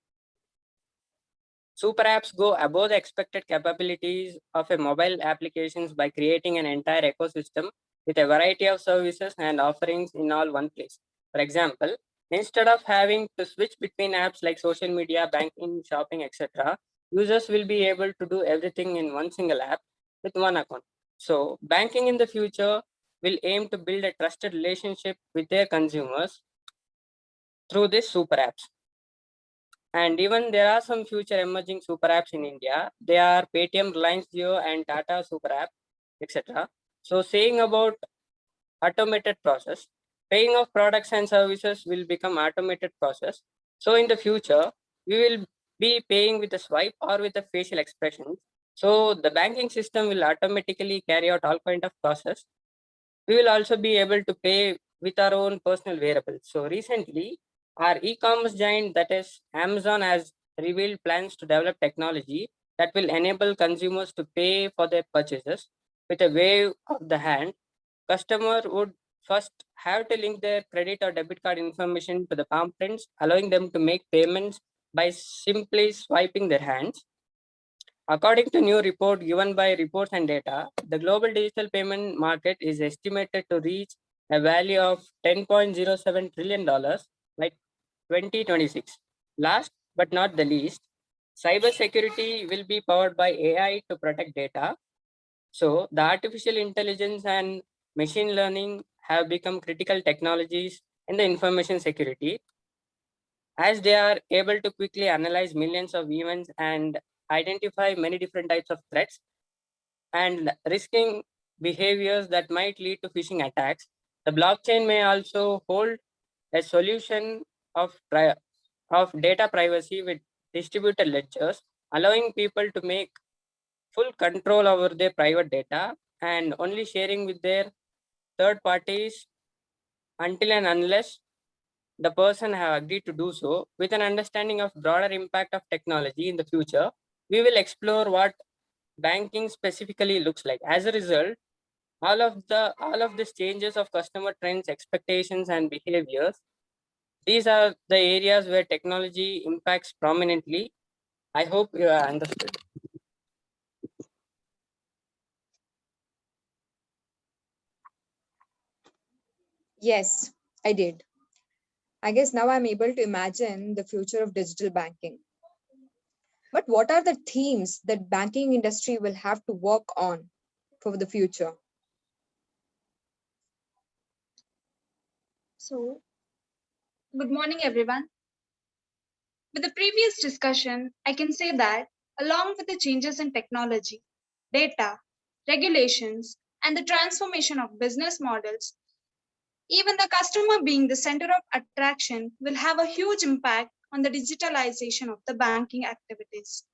Speaker 9: Super apps go above the expected capabilities of a mobile applications by creating an entire ecosystem with a variety of services and offerings in all one place. For example, instead of having to switch between apps like social media, banking, shopping, etc., users will be able to do everything in one single app with one account. So banking in the future will aim to build a trusted relationship with their consumers through these super apps. And even there are some future emerging super apps in India. They are Paytm, Reliance Jio, and Tata Super App, etc. So saying about automated process, paying of products and services will become automated process. So in the future, we will be paying with a swipe or with a facial expression. So the banking system will automatically carry out all kind of process. We will also be able to pay with our own personal wearables. So recently, our e-commerce giant, that is Amazon, has revealed plans to develop technology that will enable consumers to pay for their purchases with a wave of the hand. Customer would first have to link their credit or debit card information to the palm prints, allowing them to make payments by simply swiping their hands. According to new report given by Reports and Data, the global digital payment market is estimated to reach a value of $10.07 trillion by 2026. Last but not the least, cybersecurity will be powered by AI to protect data. So the artificial intelligence and machine learning have become critical technologies in the information security, as they are able to quickly analyze millions of events and identify many different types of threats and risking behaviors that might lead to phishing attacks. The blockchain may also hold a solution of data privacy with distributed ledgers, allowing people to make full control over their private data and only sharing with their third parties until and unless the person have agreed to do so. With an understanding of broader impact of technology in the future, we will explore what banking specifically looks like. As a result, All of these changes of customer trends, expectations, and behaviors, these are the areas where technology impacts prominently. I hope you have understood.
Speaker 3: Yes, I did. I guess now I'm able to imagine the future of digital banking. But what are the themes that banking industry will have to work on for the future?
Speaker 10: So, good morning, everyone. With the previous discussion, I can say that along with the changes in technology, data, regulations, and the transformation of business models, even the customer being the center of attraction will have a huge impact on the digitalization of the banking activities.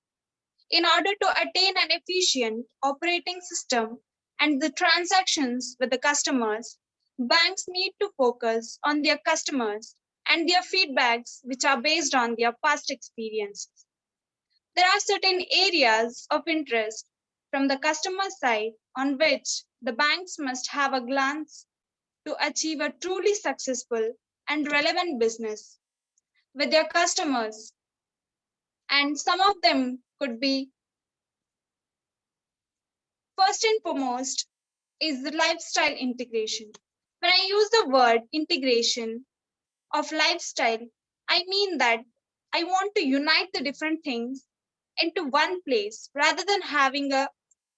Speaker 10: In order to attain an efficient operating system and the transactions with the customers, banks need to focus on their customers and their feedbacks, which are based on their past experiences. There are certain areas of interest from the customer side on which the banks must have a glance to achieve a truly successful and relevant business with their customers. And some of them could be, first and foremost, is the lifestyle integration. When I use the word integration of lifestyle, I mean that I want to unite the different things into one place rather than having a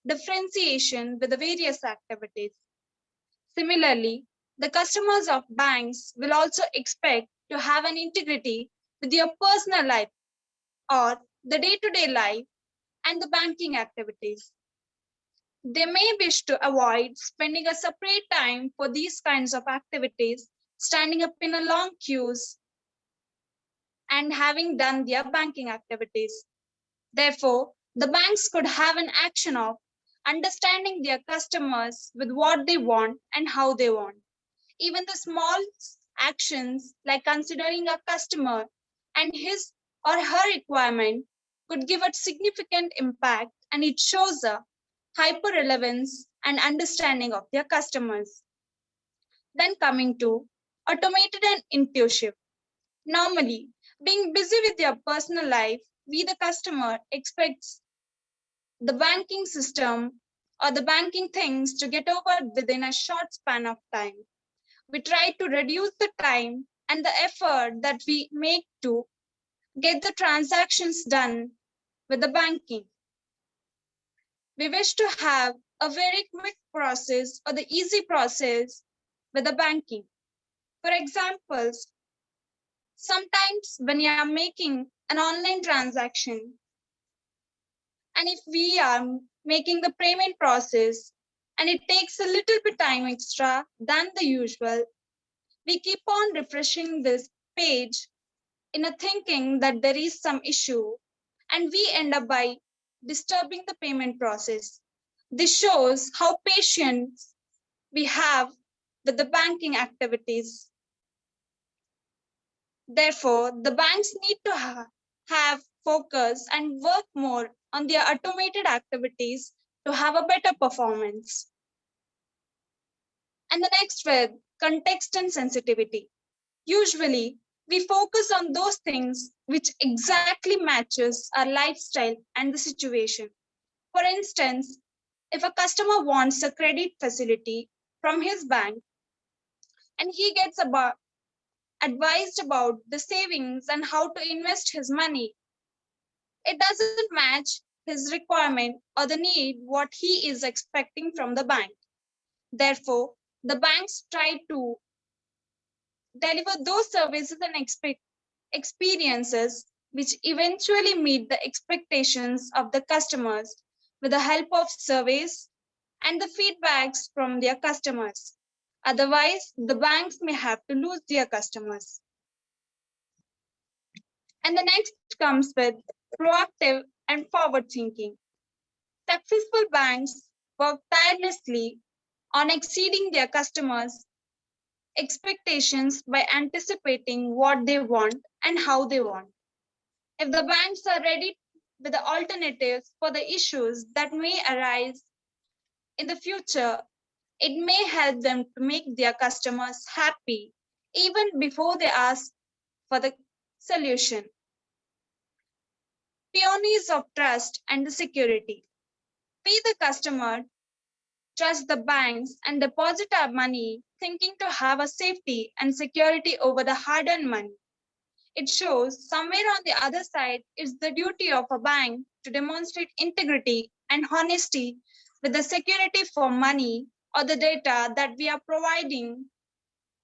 Speaker 10: differentiation with the various activities. Similarly, the customers of banks will also expect to have an integrity with their personal life or the day to day life and the banking activities. They may wish to avoid spending a separate time for these kinds of activities, standing up in a long queues and having done their banking activities. Therefore, the banks could have an action of understanding their customers with what they want and how they want. Even the small actions like considering a customer and his or her requirement could give a significant impact, and it shows a hyper relevance and understanding of their customers. Then coming to automated and intuitive. Normally, being busy with their personal life, we the customer expects the banking system or the banking things to get over within a short span of time. We try to reduce the time and the effort that we make to get the transactions done with the banking. We wish to have a very quick process or the easy process with the banking. For examples, sometimes when you are making an online transaction, and if we are making the payment process and it takes a little bit time extra than the usual, we keep on refreshing this page in a thinking that there is some issue, and we end up by disturbing the payment process. This shows how patient we have with the banking activities. Therefore, the banks need to have focus and work more on their automated activities to have a better performance. And the next with context and sensitivity. Usually, we focus on those things which exactly matches our lifestyle and the situation. For instance, if a customer wants a credit facility from his bank and he gets advised about the savings and how to invest his money, it doesn't match his requirement or the need what he is expecting from the bank. Therefore, the banks try to deliver those services and experiences which eventually meet the expectations of the customers with the help of surveys and the feedbacks from their customers. Otherwise, the banks may have to lose their customers. And the next comes with proactive and forward thinking. Successful banks work tirelessly on exceeding their customers' expectations by anticipating what they want and how they want. If the banks are ready with the alternatives for the issues that may arise in the future, It may help them to make their customers happy even before they ask for the solution. Peonies of trust and the security. We, the customer, trust the banks and deposit our money thinking to have a safety and security over the hard-earned money. It shows somewhere on the other side it's the duty of a bank to demonstrate integrity and honesty with the security for money or the data that we are providing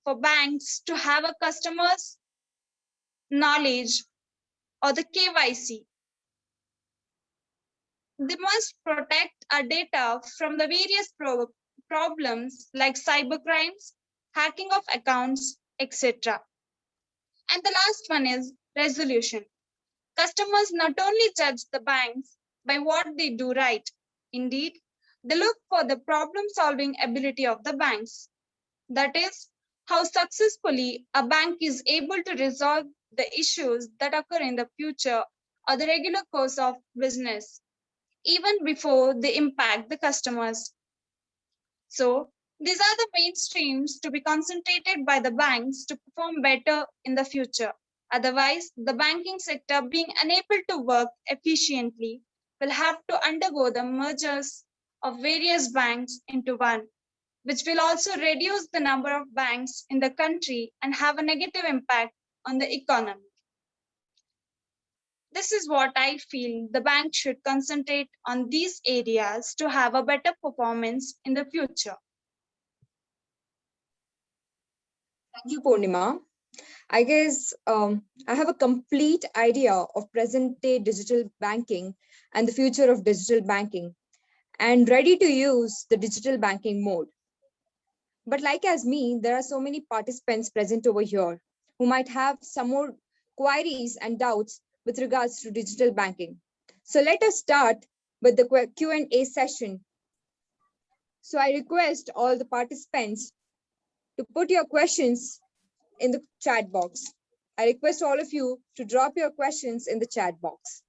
Speaker 10: for banks to have a customer's knowledge or the KYC. They must protect our data from the various problems like cybercrimes, hacking of accounts, etc. And the last one is resolution. Customers not only judge the banks by what they do right, indeed, they look for the problem-solving ability of the banks. That is, how successfully a bank is able to resolve the issues that occur in the future or the regular course of business, even before they impact the customers. So, these are the main streams to be concentrated by the banks to perform better in the future. Otherwise, the banking sector, being unable to work efficiently, will have to undergo the mergers of various banks into one, which will also reduce the number of banks in the country and have a negative impact on the economy. This is what I feel the bank should concentrate on these areas to have a better performance in the future.
Speaker 3: Thank you, Purnima. I guess I have a complete idea of present day digital banking and the future of digital banking and ready to use the digital banking mode. But like as me, there are so many participants present over here who might have some more queries and doubts with regards to digital banking. So let us start with the Q&A session. So I request all the participants to put your questions in the chat box. I request all of you to drop your questions in the chat box.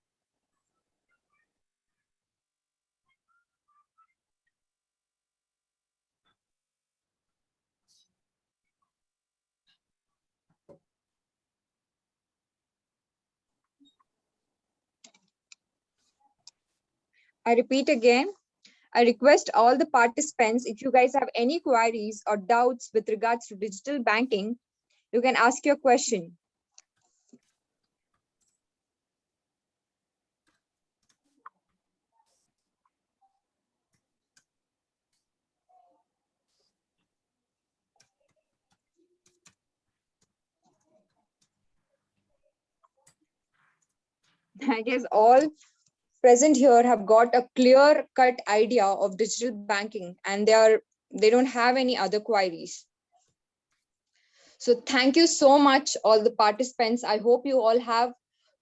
Speaker 3: I repeat again, I request all the participants, if you guys have any queries or doubts with regards to digital banking, you can ask your question. I guess all present here have got a clear-cut idea of digital banking and they don't have any other queries. So thank you so much, all the participants. I hope you all have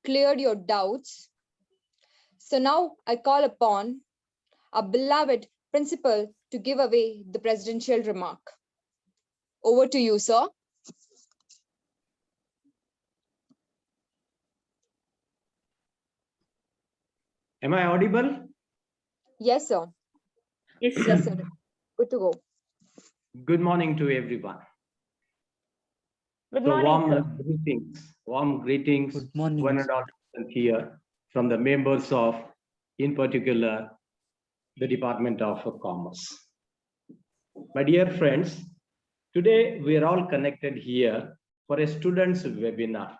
Speaker 3: cleared your doubts. So now I call upon our beloved principal to give away the presidential remark. Over to you, sir.
Speaker 11: Am I audible?
Speaker 3: Yes, sir.
Speaker 4: Yes,
Speaker 3: Yes, sir. Good to go.
Speaker 11: Good morning to everyone.
Speaker 8: Good
Speaker 11: So
Speaker 8: morning, sir.
Speaker 11: warm greetings,
Speaker 6: Good morning.
Speaker 11: one and all present here from the members of, in particular, the Department of Commerce. My dear friends, today we are all connected here for a students' webinar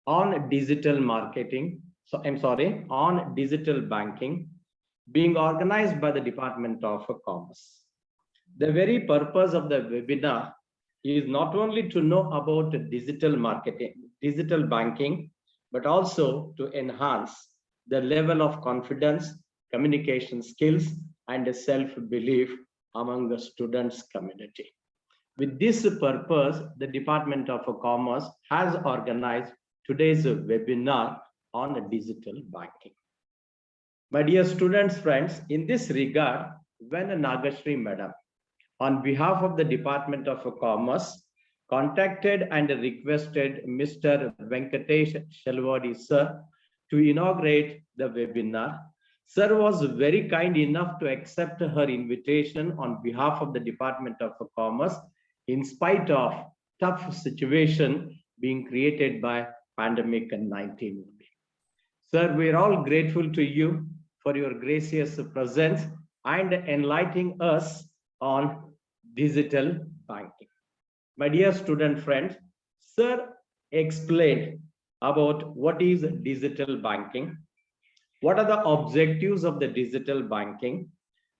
Speaker 11: on digital marketing. On digital banking being organized by the Department of Commerce. The very purpose of the webinar is not only to know about digital marketing, digital banking, but also to enhance the level of confidence, communication skills, and self-belief among the students community. With this purpose, the Department of Commerce has organized today's webinar on digital banking. My dear students, friends, in this regard, when Nagashri Madam, on behalf of the Department of Commerce, contacted and requested Mr. Venkatesh Shalwadi sir to inaugurate the webinar, Sir was very kind enough to accept her invitation on behalf of the Department of Commerce in spite of tough situation being created by pandemic 19. Sir, we are all grateful to you for your gracious presence and enlightening us on digital banking. My dear student friends, Sir explained about what is digital banking, what are the objectives of the digital banking,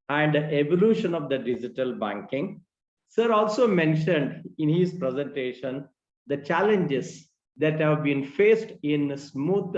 Speaker 11: and the evolution of the digital banking. Sir also mentioned in his presentation the challenges that have been faced in smooth,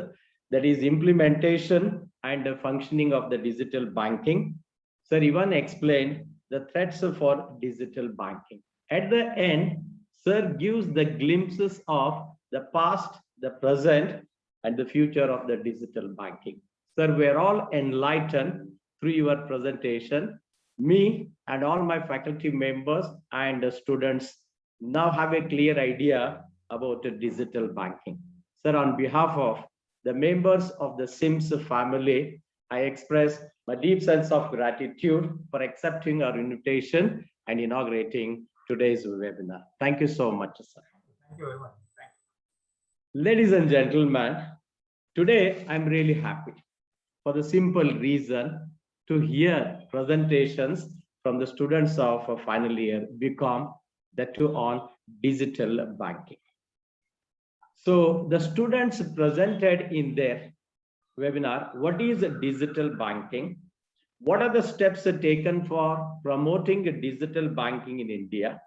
Speaker 11: that is, implementation and the functioning of the digital banking. Sir even explained the threats for digital banking. At the end, Sir gives the glimpses of the past, the present, and the future of the digital banking. Sir, we are all enlightened through your presentation. Me and all my faculty members and students now have a clear idea about digital banking. Sir, on behalf of the members of the SIMS family, I express my deep sense of gratitude for accepting our invitation and inaugurating today's webinar. Thank you so much, sir.
Speaker 2: Thank you very much.
Speaker 11: Ladies and gentlemen, today I'm really happy for the simple reason to hear presentations from the students of final year BCom, that too on digital banking. So the students presented in their webinar, what is digital banking? What are the steps taken for promoting digital banking in India?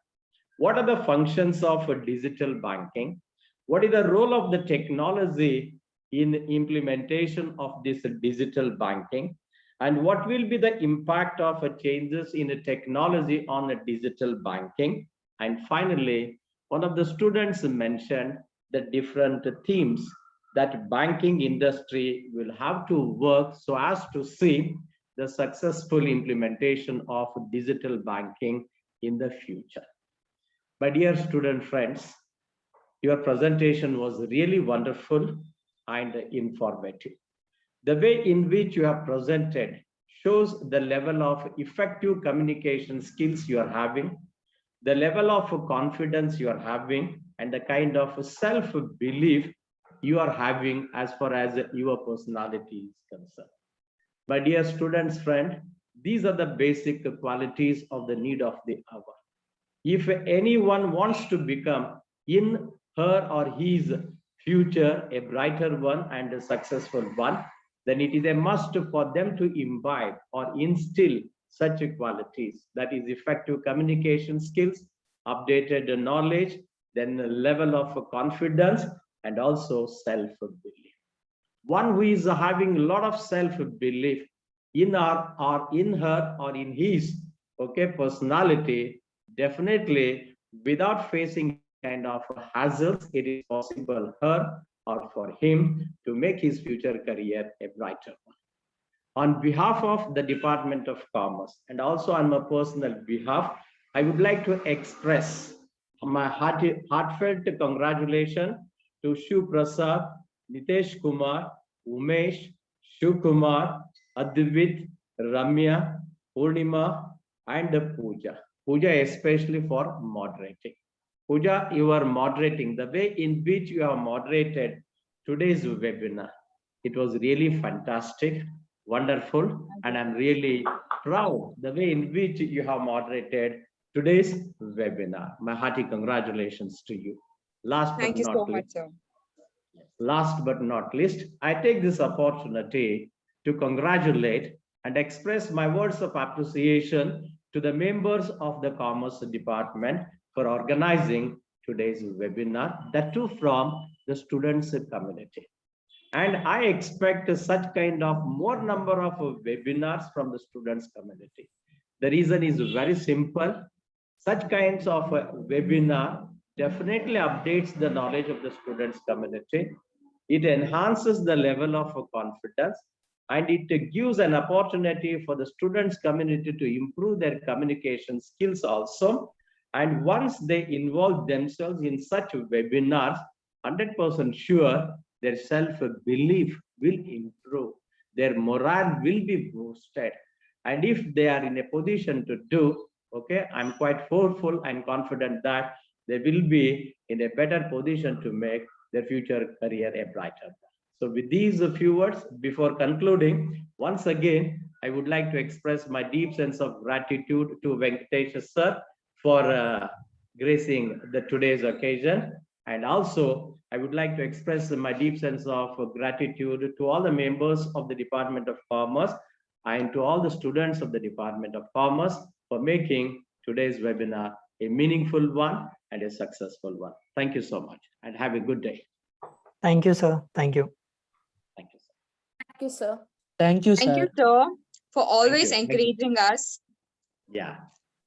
Speaker 11: What are the functions of digital banking? What is the role of the technology in implementation of this digital banking? And what will be the impact of changes in technology on digital banking? And finally, one of the students mentioned the different themes that banking industry will have to work so as to see the successful implementation of digital banking in the future. My dear student friends, your presentation was really wonderful and informative. The way in which you have presented shows the level of effective communication skills you are having, the level of confidence you are having, and the kind of self-belief you are having as far as your personality is concerned. My dear students, friend, these are the basic qualities of the need of the hour. If anyone wants to become in her or his future a brighter one and a successful one, then it is a must for them to imbibe or instill such qualities, that is effective communication skills, updated knowledge, then a level of confidence, and also self-belief. One who is having a lot of self-belief in her or in his personality, definitely without facing kind of hazards, it is possible her or for him to make his future career a brighter one. On behalf of the Department of Commerce and also on my personal behalf, I would like to express my heartfelt congratulations to Shiv Prasad, Nitesh Kumar, Umesh, Shiv Kumar, Advit, Ramya, Purnima, and Pooja. Pooja especially for moderating. Pooja, you are moderating. The way in which you have moderated today's webinar, it was really fantastic, wonderful, and I'm really proud the way in which you have moderated today's webinar. My hearty congratulations to you.
Speaker 3: Thank you so much, sir.
Speaker 11: Last but not least, I take this opportunity to congratulate and express my words of appreciation to the members of the Commerce Department for organizing today's webinar, that too from the students community. And I expect such kind of more number of webinars from the students community. The reason is very simple. Such kinds of webinar definitely updates the knowledge of the students community. It enhances the level of confidence, and it gives an opportunity for the students community to improve their communication skills also. And once they involve themselves in such webinars, 100% sure their self-belief will improve. their morale will be boosted. And if they are in a position to do, okay, I'm quite hopeful and confident that they will be in a better position to make their future career a brighter. So with these few words, before concluding, once again, I would like to express my deep sense of gratitude to Venkatesh sir for gracing today's occasion. And also, I would like to express my deep sense of gratitude to all the members of the Department of Commerce and to all the students of the Department of Commerce for making today's webinar a meaningful one and a successful one. Thank you so much and have a good day.
Speaker 5: Thank you, sir. Thank you.
Speaker 11: Thank you, sir.
Speaker 4: Thank you, sir.
Speaker 6: Thank you,
Speaker 3: Thank
Speaker 6: sir.
Speaker 3: you, sir, for always
Speaker 11: Thank you.
Speaker 3: encouraging us.
Speaker 11: Yeah,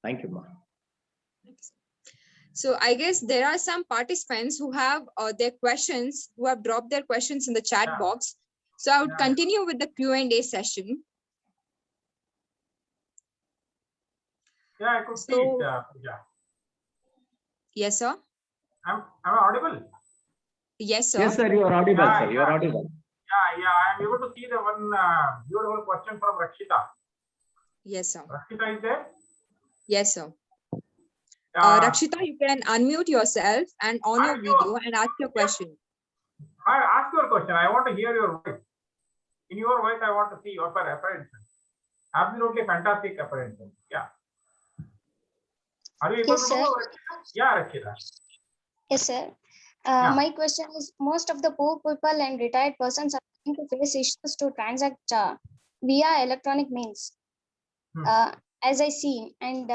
Speaker 11: thank you, ma'am.
Speaker 3: So I guess there are some participants who have their questions, who have dropped their questions in the chat box. So I would continue with the Q&A session.
Speaker 2: Yeah, I could see
Speaker 3: So-
Speaker 2: it, Pooja.
Speaker 3: Yes, sir.
Speaker 2: Am I audible?
Speaker 3: Yes, sir.
Speaker 11: Yes, sir, you are audible,
Speaker 2: Yeah,
Speaker 11: sir. You are
Speaker 2: yeah.
Speaker 11: audible.
Speaker 2: Yeah, I am able to see the one beautiful question from Rakshita.
Speaker 3: Yes, sir.
Speaker 2: Rakshita is there?
Speaker 3: Yes, sir.
Speaker 2: Rakshita,
Speaker 3: Rakshita, you can unmute yourself and on your
Speaker 2: Thank you.
Speaker 3: video and ask your question.
Speaker 2: I ask your question. I want to hear your voice. In your voice, I want to see your apprehension. Absolutely fantastic apprehension. Yeah. Are you able
Speaker 4: Yes,
Speaker 2: to
Speaker 4: sir.
Speaker 2: do Rakshita? Yeah, Rakshita.
Speaker 4: Yes, sir.
Speaker 2: Yeah.
Speaker 4: My question is, most of the poor people and retired persons are going to face issues to transact via electronic means, as I see, and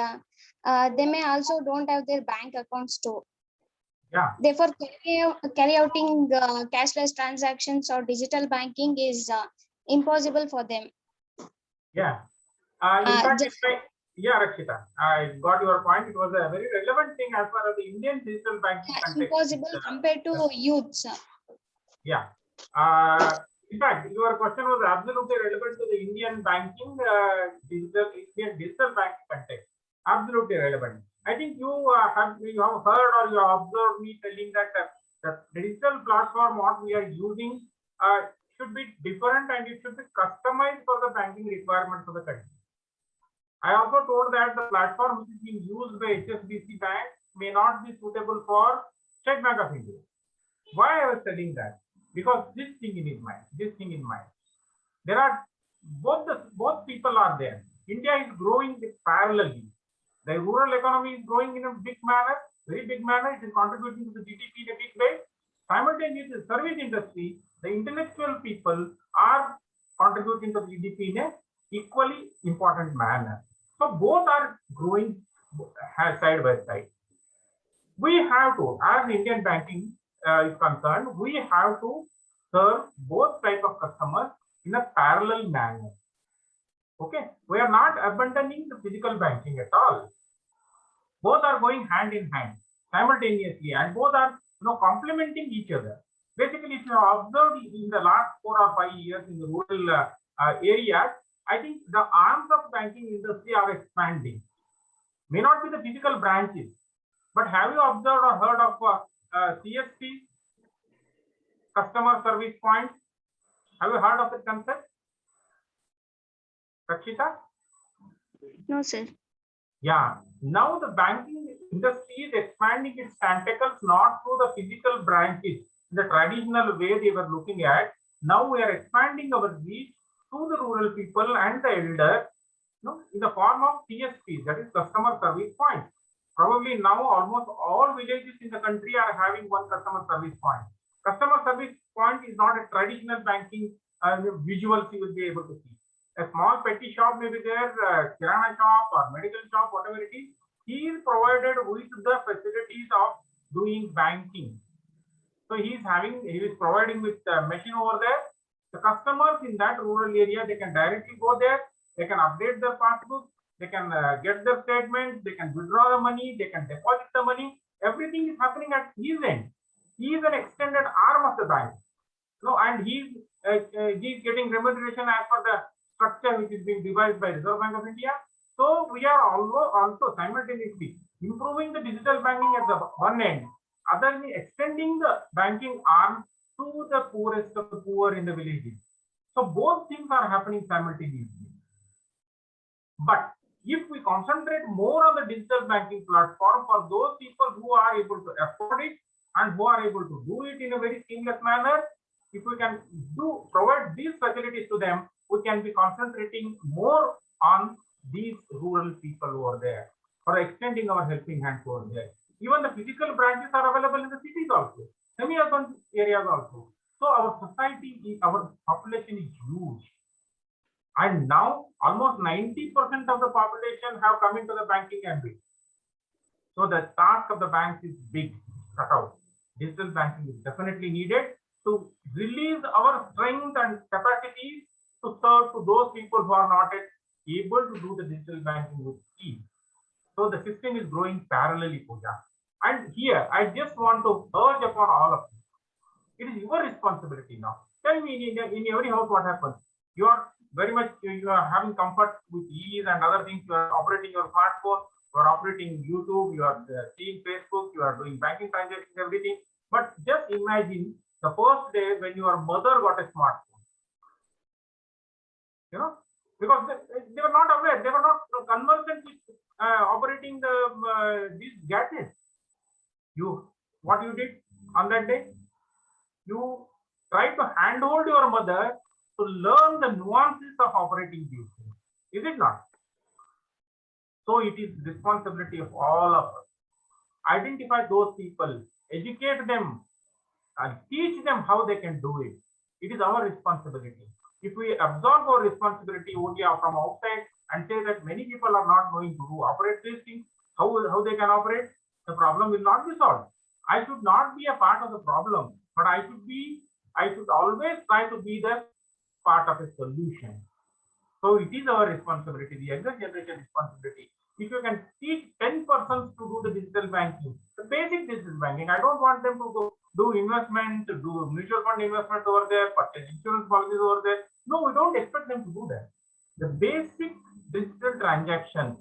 Speaker 4: they may also don't have their bank accounts too.
Speaker 2: Yeah.
Speaker 4: Therefore, carry outing cashless transactions or digital banking is impossible for them.
Speaker 2: Yeah. In fact,
Speaker 4: just-
Speaker 2: yeah, Rakshita, I got your point. It was a very relevant thing as far as the Indian digital banking context.
Speaker 4: impossible compared to youths.
Speaker 2: Yeah. In fact, your question was absolutely relevant to the Indian banking, Indian digital banking context. Absolutely relevant. I think you have heard or you have observed me telling that the digital platform what we are using should be different and it should be customized for the banking requirements of the country. I also told that the platform which is being used by HSBC Bank may not be suitable for State Bank of India. Why I was telling that? Because this thing in mind. There are both people are there. India is growing parallelly. The rural economy is growing in a big manner, very big manner. It is contributing to the GDP in a big way. Simultaneously, the service industry, the intellectual people are contributing to the GDP in a equally important manner. So both are growing side by side. We have to, as Indian banking is concerned, we have to serve both type of customers in a parallel manner. Okay, we are not abandoning the physical banking at all. Both are going hand in hand simultaneously, and both are complementing each other. Basically, if you have observed in the last 4 or 5 years in the rural areas, I think the arms of banking industry are expanding. May not be the physical branches, but have you observed or heard of CSP, customer service points? Have you heard of the concept? Rakshita?
Speaker 4: No, sir.
Speaker 2: Yeah, now the banking industry is expanding its tentacles not through the physical branches, the traditional way they were looking at. Now we are expanding our reach to the rural people and the elder, in the form of CSPs, that is customer service points. Probably now almost all villages in the country are having one customer service point. Customer service point is not a traditional banking visuals you will be able to see. A small petty shop may be there, kirana shop or medical shop, whatever it is. He is provided with the facilities of doing banking. So he is providing with the machine over there. The customers in that rural area, they can directly go there. They can update their passbook. They can get their statements. They can withdraw the money. They can deposit the money. Everything is happening at his end. He is an extended arm of the bank. And he's getting remuneration as per the structure which is being devised by Reserve Bank of India. So we are also simultaneously improving the digital banking at the one end, otherly extending the banking arm to the poorest of the poor in the villages. So both things are happening simultaneously. But if we concentrate more on the digital banking platform for those people who are able to afford it and who are able to do it in a very seamless manner, if we can provide these facilities to them, we can be concentrating more on these rural people over there, or extending our helping hand over there. Even the physical branches are available in the cities also, semi-urban areas also. So our society, our population is huge. And now almost 90% of the population have come into the banking ambit. So the task of the banks is big, cut out. Digital banking is definitely needed to release our strength and capacities to serve to those people who are not yet able to do the digital banking with ease. So the system is growing parallelly, Pooja. And here, I just want to urge upon all of you. It is your responsibility now. Tell me in every house what happens. You are very much, you are having comfort with ease and other things. You are operating your smartphone, you are operating YouTube, you are seeing Facebook, you are doing banking transactions, everything. But just imagine the first day when your mother got a smartphone. You know, because they were not aware, they were not conversant with operating these gadgets. What you did on that day? You tried to handhold your mother to learn the nuances of operating these things. Is it not? So it is responsibility of all of us. Identify those people, educate them, and teach them how they can do it. It is our responsibility. If we absorb our responsibility only from outside and say that many people are not going to operate these things, how they can operate, the problem will not be solved. I should not be a part of the problem, but I should always try to be the part of a solution. So it is our responsibility, the younger generation responsibility. If you can teach 10 persons to do the digital banking, the basic digital banking, I don't want them to go do investment, to do mutual fund investment over there, purchase insurance policies over there. No, we don't expect them to do that. The basic digital transaction.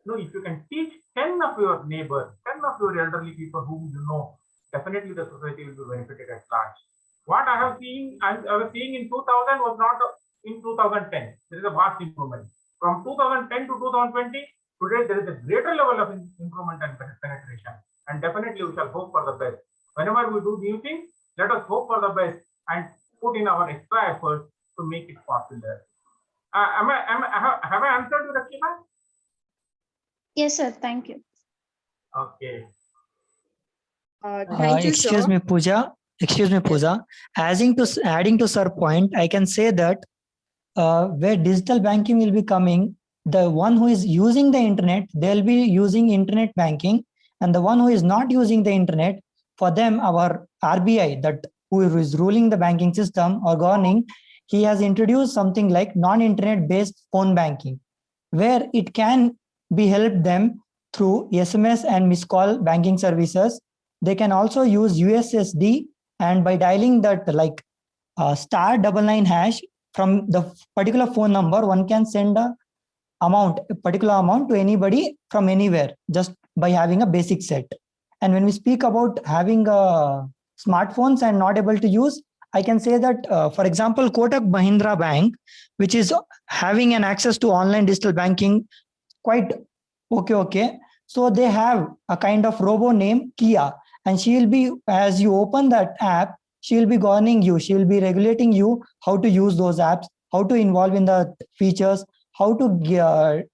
Speaker 2: No, if you can teach 10 of your neighbors, 10 of your elderly people whom you know, definitely the society will be benefited at large. What I have seen, I was seeing in 2000 was not in 2010. There is a vast improvement. From 2010 to 2020, today there is a greater level of improvement and penetration. And definitely we shall hope for the best. Whenever we do new things, let us hope for the best and put in our extra effort to make it possible. Have I answered you, Rakshita?
Speaker 4: Yes, sir. Thank you.
Speaker 2: Okay.
Speaker 3: Thank you,
Speaker 5: Excuse
Speaker 3: sir.
Speaker 5: me, Pooja. Excuse me, Pooja. Adding to Sir point, I can say that where digital banking will be coming, the one who is using the internet, they'll be using internet banking, and the one who is not using the internet, for them, our RBI, that who is ruling the banking system or governing, he has introduced something like non-internet based phone banking, where it can be helped them through SMS and missed call banking services. They can also use USSD, and by dialing that like *99# from the particular phone number, one can send a particular amount to anybody from anywhere just by having a basic set. And when we speak about having smartphones and not able to use, I can say that, for example, Kotak Mahindra Bank, which is having an access to online digital banking, quite okay. So they have a kind of robo named Kia, and she will be, as you open that app, she will be governing you. She will be regulating you how to use those apps, how to involve in the features, how to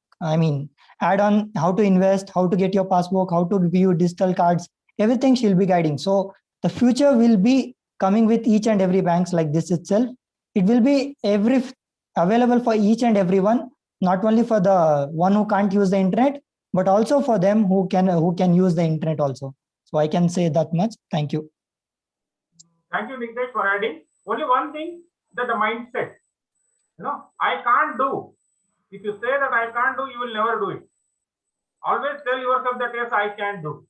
Speaker 5: add on, how to invest, how to get your passbook, how to view digital cards, everything she'll be guiding. So the future will be coming with each and every banks like this itself. It will be available for each and everyone, not only for the one who can't use the internet, but also for them who can use the internet also. So I can say that much. Thank you.
Speaker 2: Thank you, Niklesh, for adding. Only one thing, that the mindset. I can't do. If you say that I can't do, you will never do it. Always tell yourself that yes, I can do.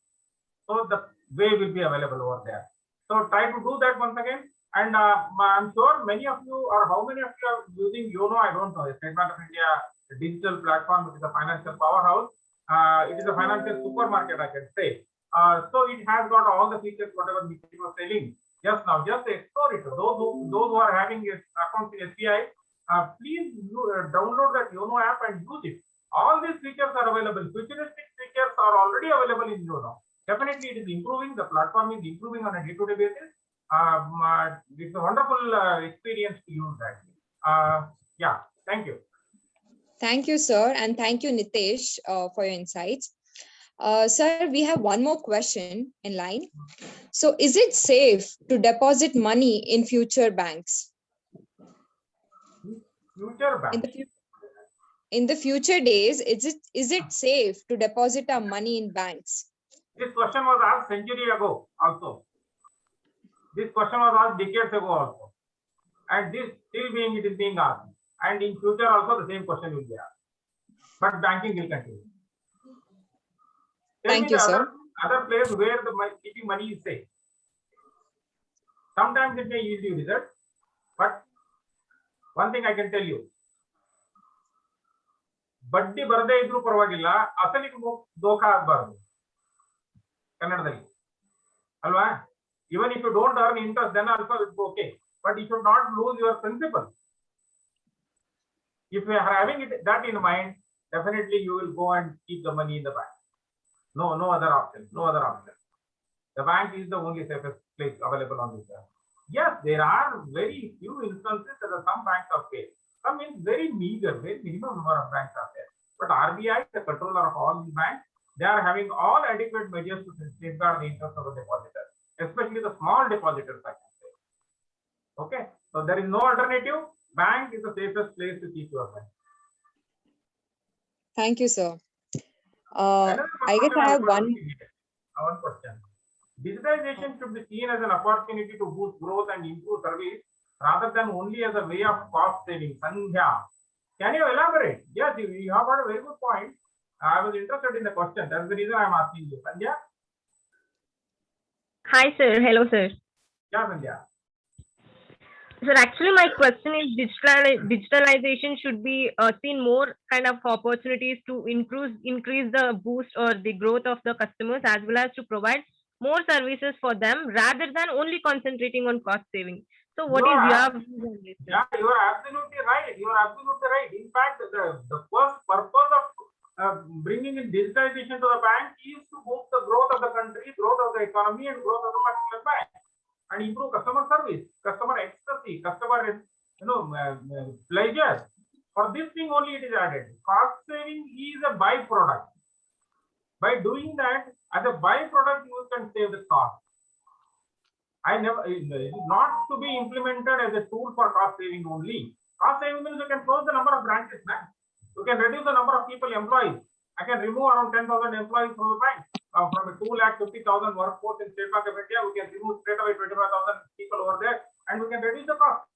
Speaker 2: So the way will be available over there. So try to do that once again. And I'm sure many of you, or how many of you are using YONO, I don't know, State Bank of India digital platform, which is a financial powerhouse. It is a financial supermarket, I can say. So it has got all the features, whatever Niklesh was telling. Just now, just explore it. Those who are having accounts in SBI, please download that YONO app and use it. All these features are available. Futuristic features are already available in YONO. Definitely, it is improving. The platform is improving on a day-to-day basis. It's a wonderful experience to use that. Yeah, thank you.
Speaker 3: Thank you, sir. And thank you, Nitesh, for your insights. Sir, we have one more question in line. So is it safe to deposit money in future banks?
Speaker 2: Future bank.
Speaker 3: In the future days, is it safe to deposit our money in banks?
Speaker 2: This question was asked century ago also. This question was asked decades ago also. And this it is being asked. And in future also the same question will be asked. But banking will continue.
Speaker 3: Thank you, sir.
Speaker 2: Other place where the keeping money is safe. Sometimes it may yield you result, but one thing I can tell you. ಬಡ್ಡಿ ಬರದೇ ಇದ್ರೂ ಪರವಾಗಿಲ್ಲ, ಅಸಲಿಗೆ ದೋಖ ಆಗಬಾರದು ಕನ್ನಡದಲ್ಲಿ ಅಲ್ವಾ? Even if you don't earn interest, then also it's okay. But you should not lose your principal. If you are having that in mind, definitely you will go and keep the money in the bank. No other option. No other option. The bank is the only safest place available on this earth. Yes, there are very few instances that some banks are failed. Some means very meager, very minimum number of banks are there. But RBI, the controller of all the banks, they are having all adequate measures to safeguard the interest of the depositor, especially the small depositors, I can say. Okay, so there is no alternative. Bank is the safest place to keep your money.
Speaker 3: Thank you, sir. I guess I have one
Speaker 2: question. Digitization should be seen as an opportunity to boost growth and improve service rather than only as a way of cost saving. Sandhya, can you elaborate? Yes, you have got a very good point. I was interested in the question. That's the reason I'm asking you. Sandhya?
Speaker 12: Hi, sir. Hello, sir.
Speaker 2: Yeah, Sandhya.
Speaker 12: Sir, actually, my question is digitalization should be seen more kind of opportunities to increase the boost or the growth of the customers, as well as to provide more services for them rather than only concentrating on cost saving. So what is your views on this?
Speaker 2: Yeah, you are absolutely right. You are absolutely right. In fact, the first purpose of bringing in digitization to the bank is to boost the growth of the country, growth of the economy, and growth of the particular bank, and improve customer service, customer ecstasy, customer pleasure. For this thing only it is added. Cost saving is a byproduct. By doing that, as a byproduct, you can save the cost. It is not to be implemented as a tool for cost saving only. Cost saving means you can close the number of branches, man. You can reduce the number of people, employees. I can remove around 10,000 employees from the bank. From a 2,50,000 workforce in State Bank of India, we can remove straight away 25,000 people over there, and we can reduce the cost.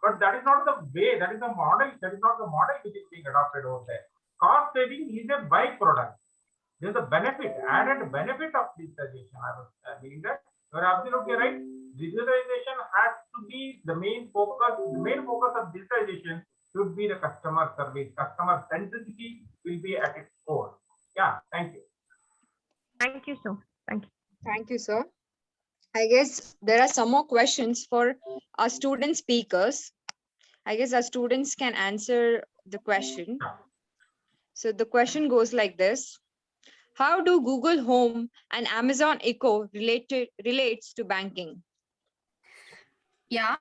Speaker 2: But that is not the way. That is the model. That is not the model which is being adopted over there. Cost saving is a byproduct. There is a benefit, added benefit of digitization. I was saying that. You are absolutely right. Digitalization has to be the main focus. The main focus of digitization should be the customer service. Customer centricity will be at its core. Yeah, thank you.
Speaker 12: Thank you, sir. Thank you.
Speaker 3: Thank you, sir. I guess there are some more questions for our student speakers. I guess our students can answer the question. So the question goes like this. How do Google Home and Amazon Echo relates to banking?
Speaker 13: Yeah,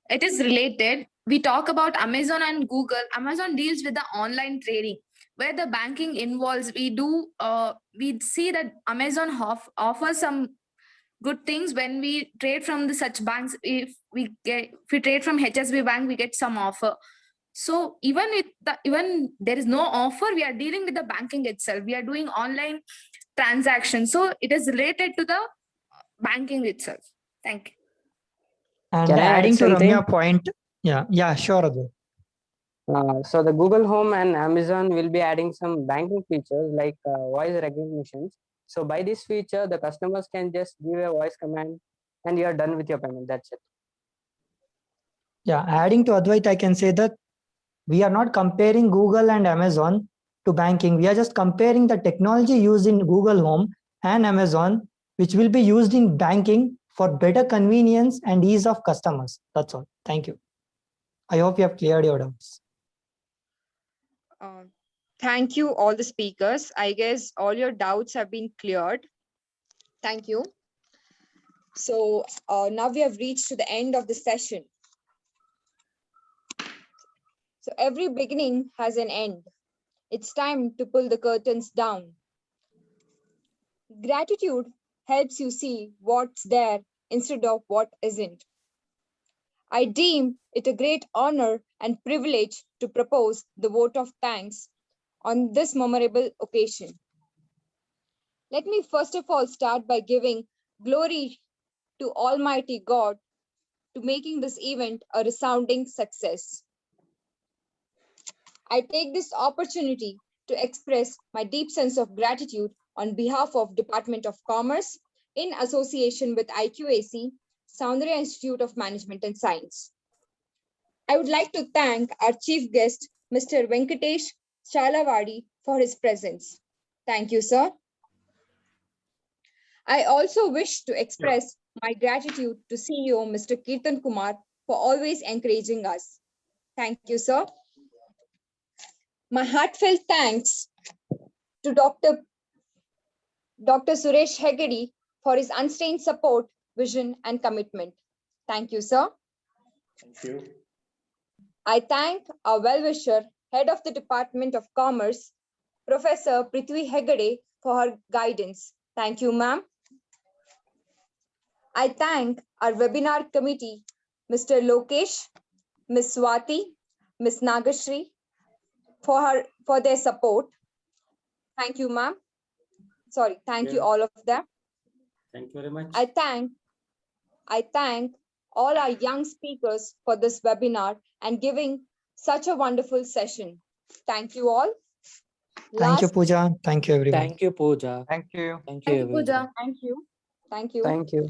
Speaker 13: it is related. We talk about Amazon and Google. Amazon deals with the online trading, where the banking involves. We see that Amazon offers some good things when we trade from such banks. If we trade from HSB Bank, we get some offer. So even there is no offer, we are dealing with the banking itself. We are doing online transactions. So it is related to the banking itself. Thank you.
Speaker 5: And
Speaker 6: Can I add
Speaker 5: adding to
Speaker 6: something?
Speaker 5: Ramya point, yeah, sure, Adhu.
Speaker 6: So the Google Home and Amazon will be adding some banking features like voice recognitions. So by this feature, the customers can just give a voice command and you are done with your payment. That's it.
Speaker 5: Yeah, adding to Advait, I can say that we are not comparing Google and Amazon to banking. We are just comparing the technology used in Google Home and Amazon, which will be used in banking for better convenience and ease of customers. That's all. Thank you. I hope you have cleared your doubts.
Speaker 3: Thank you, all the speakers. I guess all your doubts have been cleared. Thank you. So now we have reached to the end of the session. So every beginning has an end. It's time to pull the curtains down. Gratitude helps you see what's there instead of what isn't. I deem it a great honor and privilege to propose the vote of thanks on this memorable occasion. Let me first of all start by giving glory to Almighty God to making this event a resounding success. I take this opportunity to express my deep sense of gratitude on behalf of Department of Commerce in association with IQAC, Soundarya Institute of Management and Science. I would like to thank our chief guest, Mr. Venkatesh Chalavadi, for his presence. Thank you, sir. I also wish to express my gratitude to CEO Mr. Kirtan Kumar for always encouraging us. Thank you, sir. My heartfelt thanks to Dr. Suresh Hegde for his unstained support, vision, and commitment. Thank you, sir.
Speaker 11: Thank you.
Speaker 3: I thank our well-wisher, Head of the Department of Commerce, Professor Prithvi Hegde, for her guidance. Thank you, ma'am. I thank our webinar committee, Mr. Lokesh, Ms. Swati, Ms. Nagashri, for their support. Thank you, ma'am. Sorry, thank you all of them.
Speaker 1: Thank you very much.
Speaker 3: I thank all our young speakers for this webinar and giving such a wonderful session. Thank you all.
Speaker 5: Thank you,
Speaker 3: Last-
Speaker 5: Pooja. Thank you, everyone.
Speaker 6: Thank you, Pooja.
Speaker 7: Thank you.
Speaker 6: Thank you,
Speaker 13: Thank you,
Speaker 6: everyone.
Speaker 13: Pooja.
Speaker 3: Thank you. Thank you.
Speaker 5: Thank you.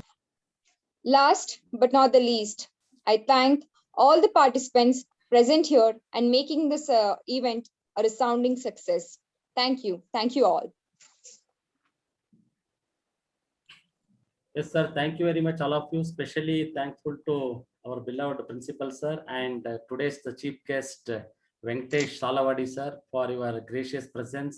Speaker 3: Last but not the least, I thank all the participants present here and making this event a resounding success. Thank you. Thank you all.
Speaker 1: Yes, sir. Thank you very much, all of you. Especially thankful to our beloved principal, sir, and today's the chief guest, Venkatesh Chalavadi, sir, for your gracious presence.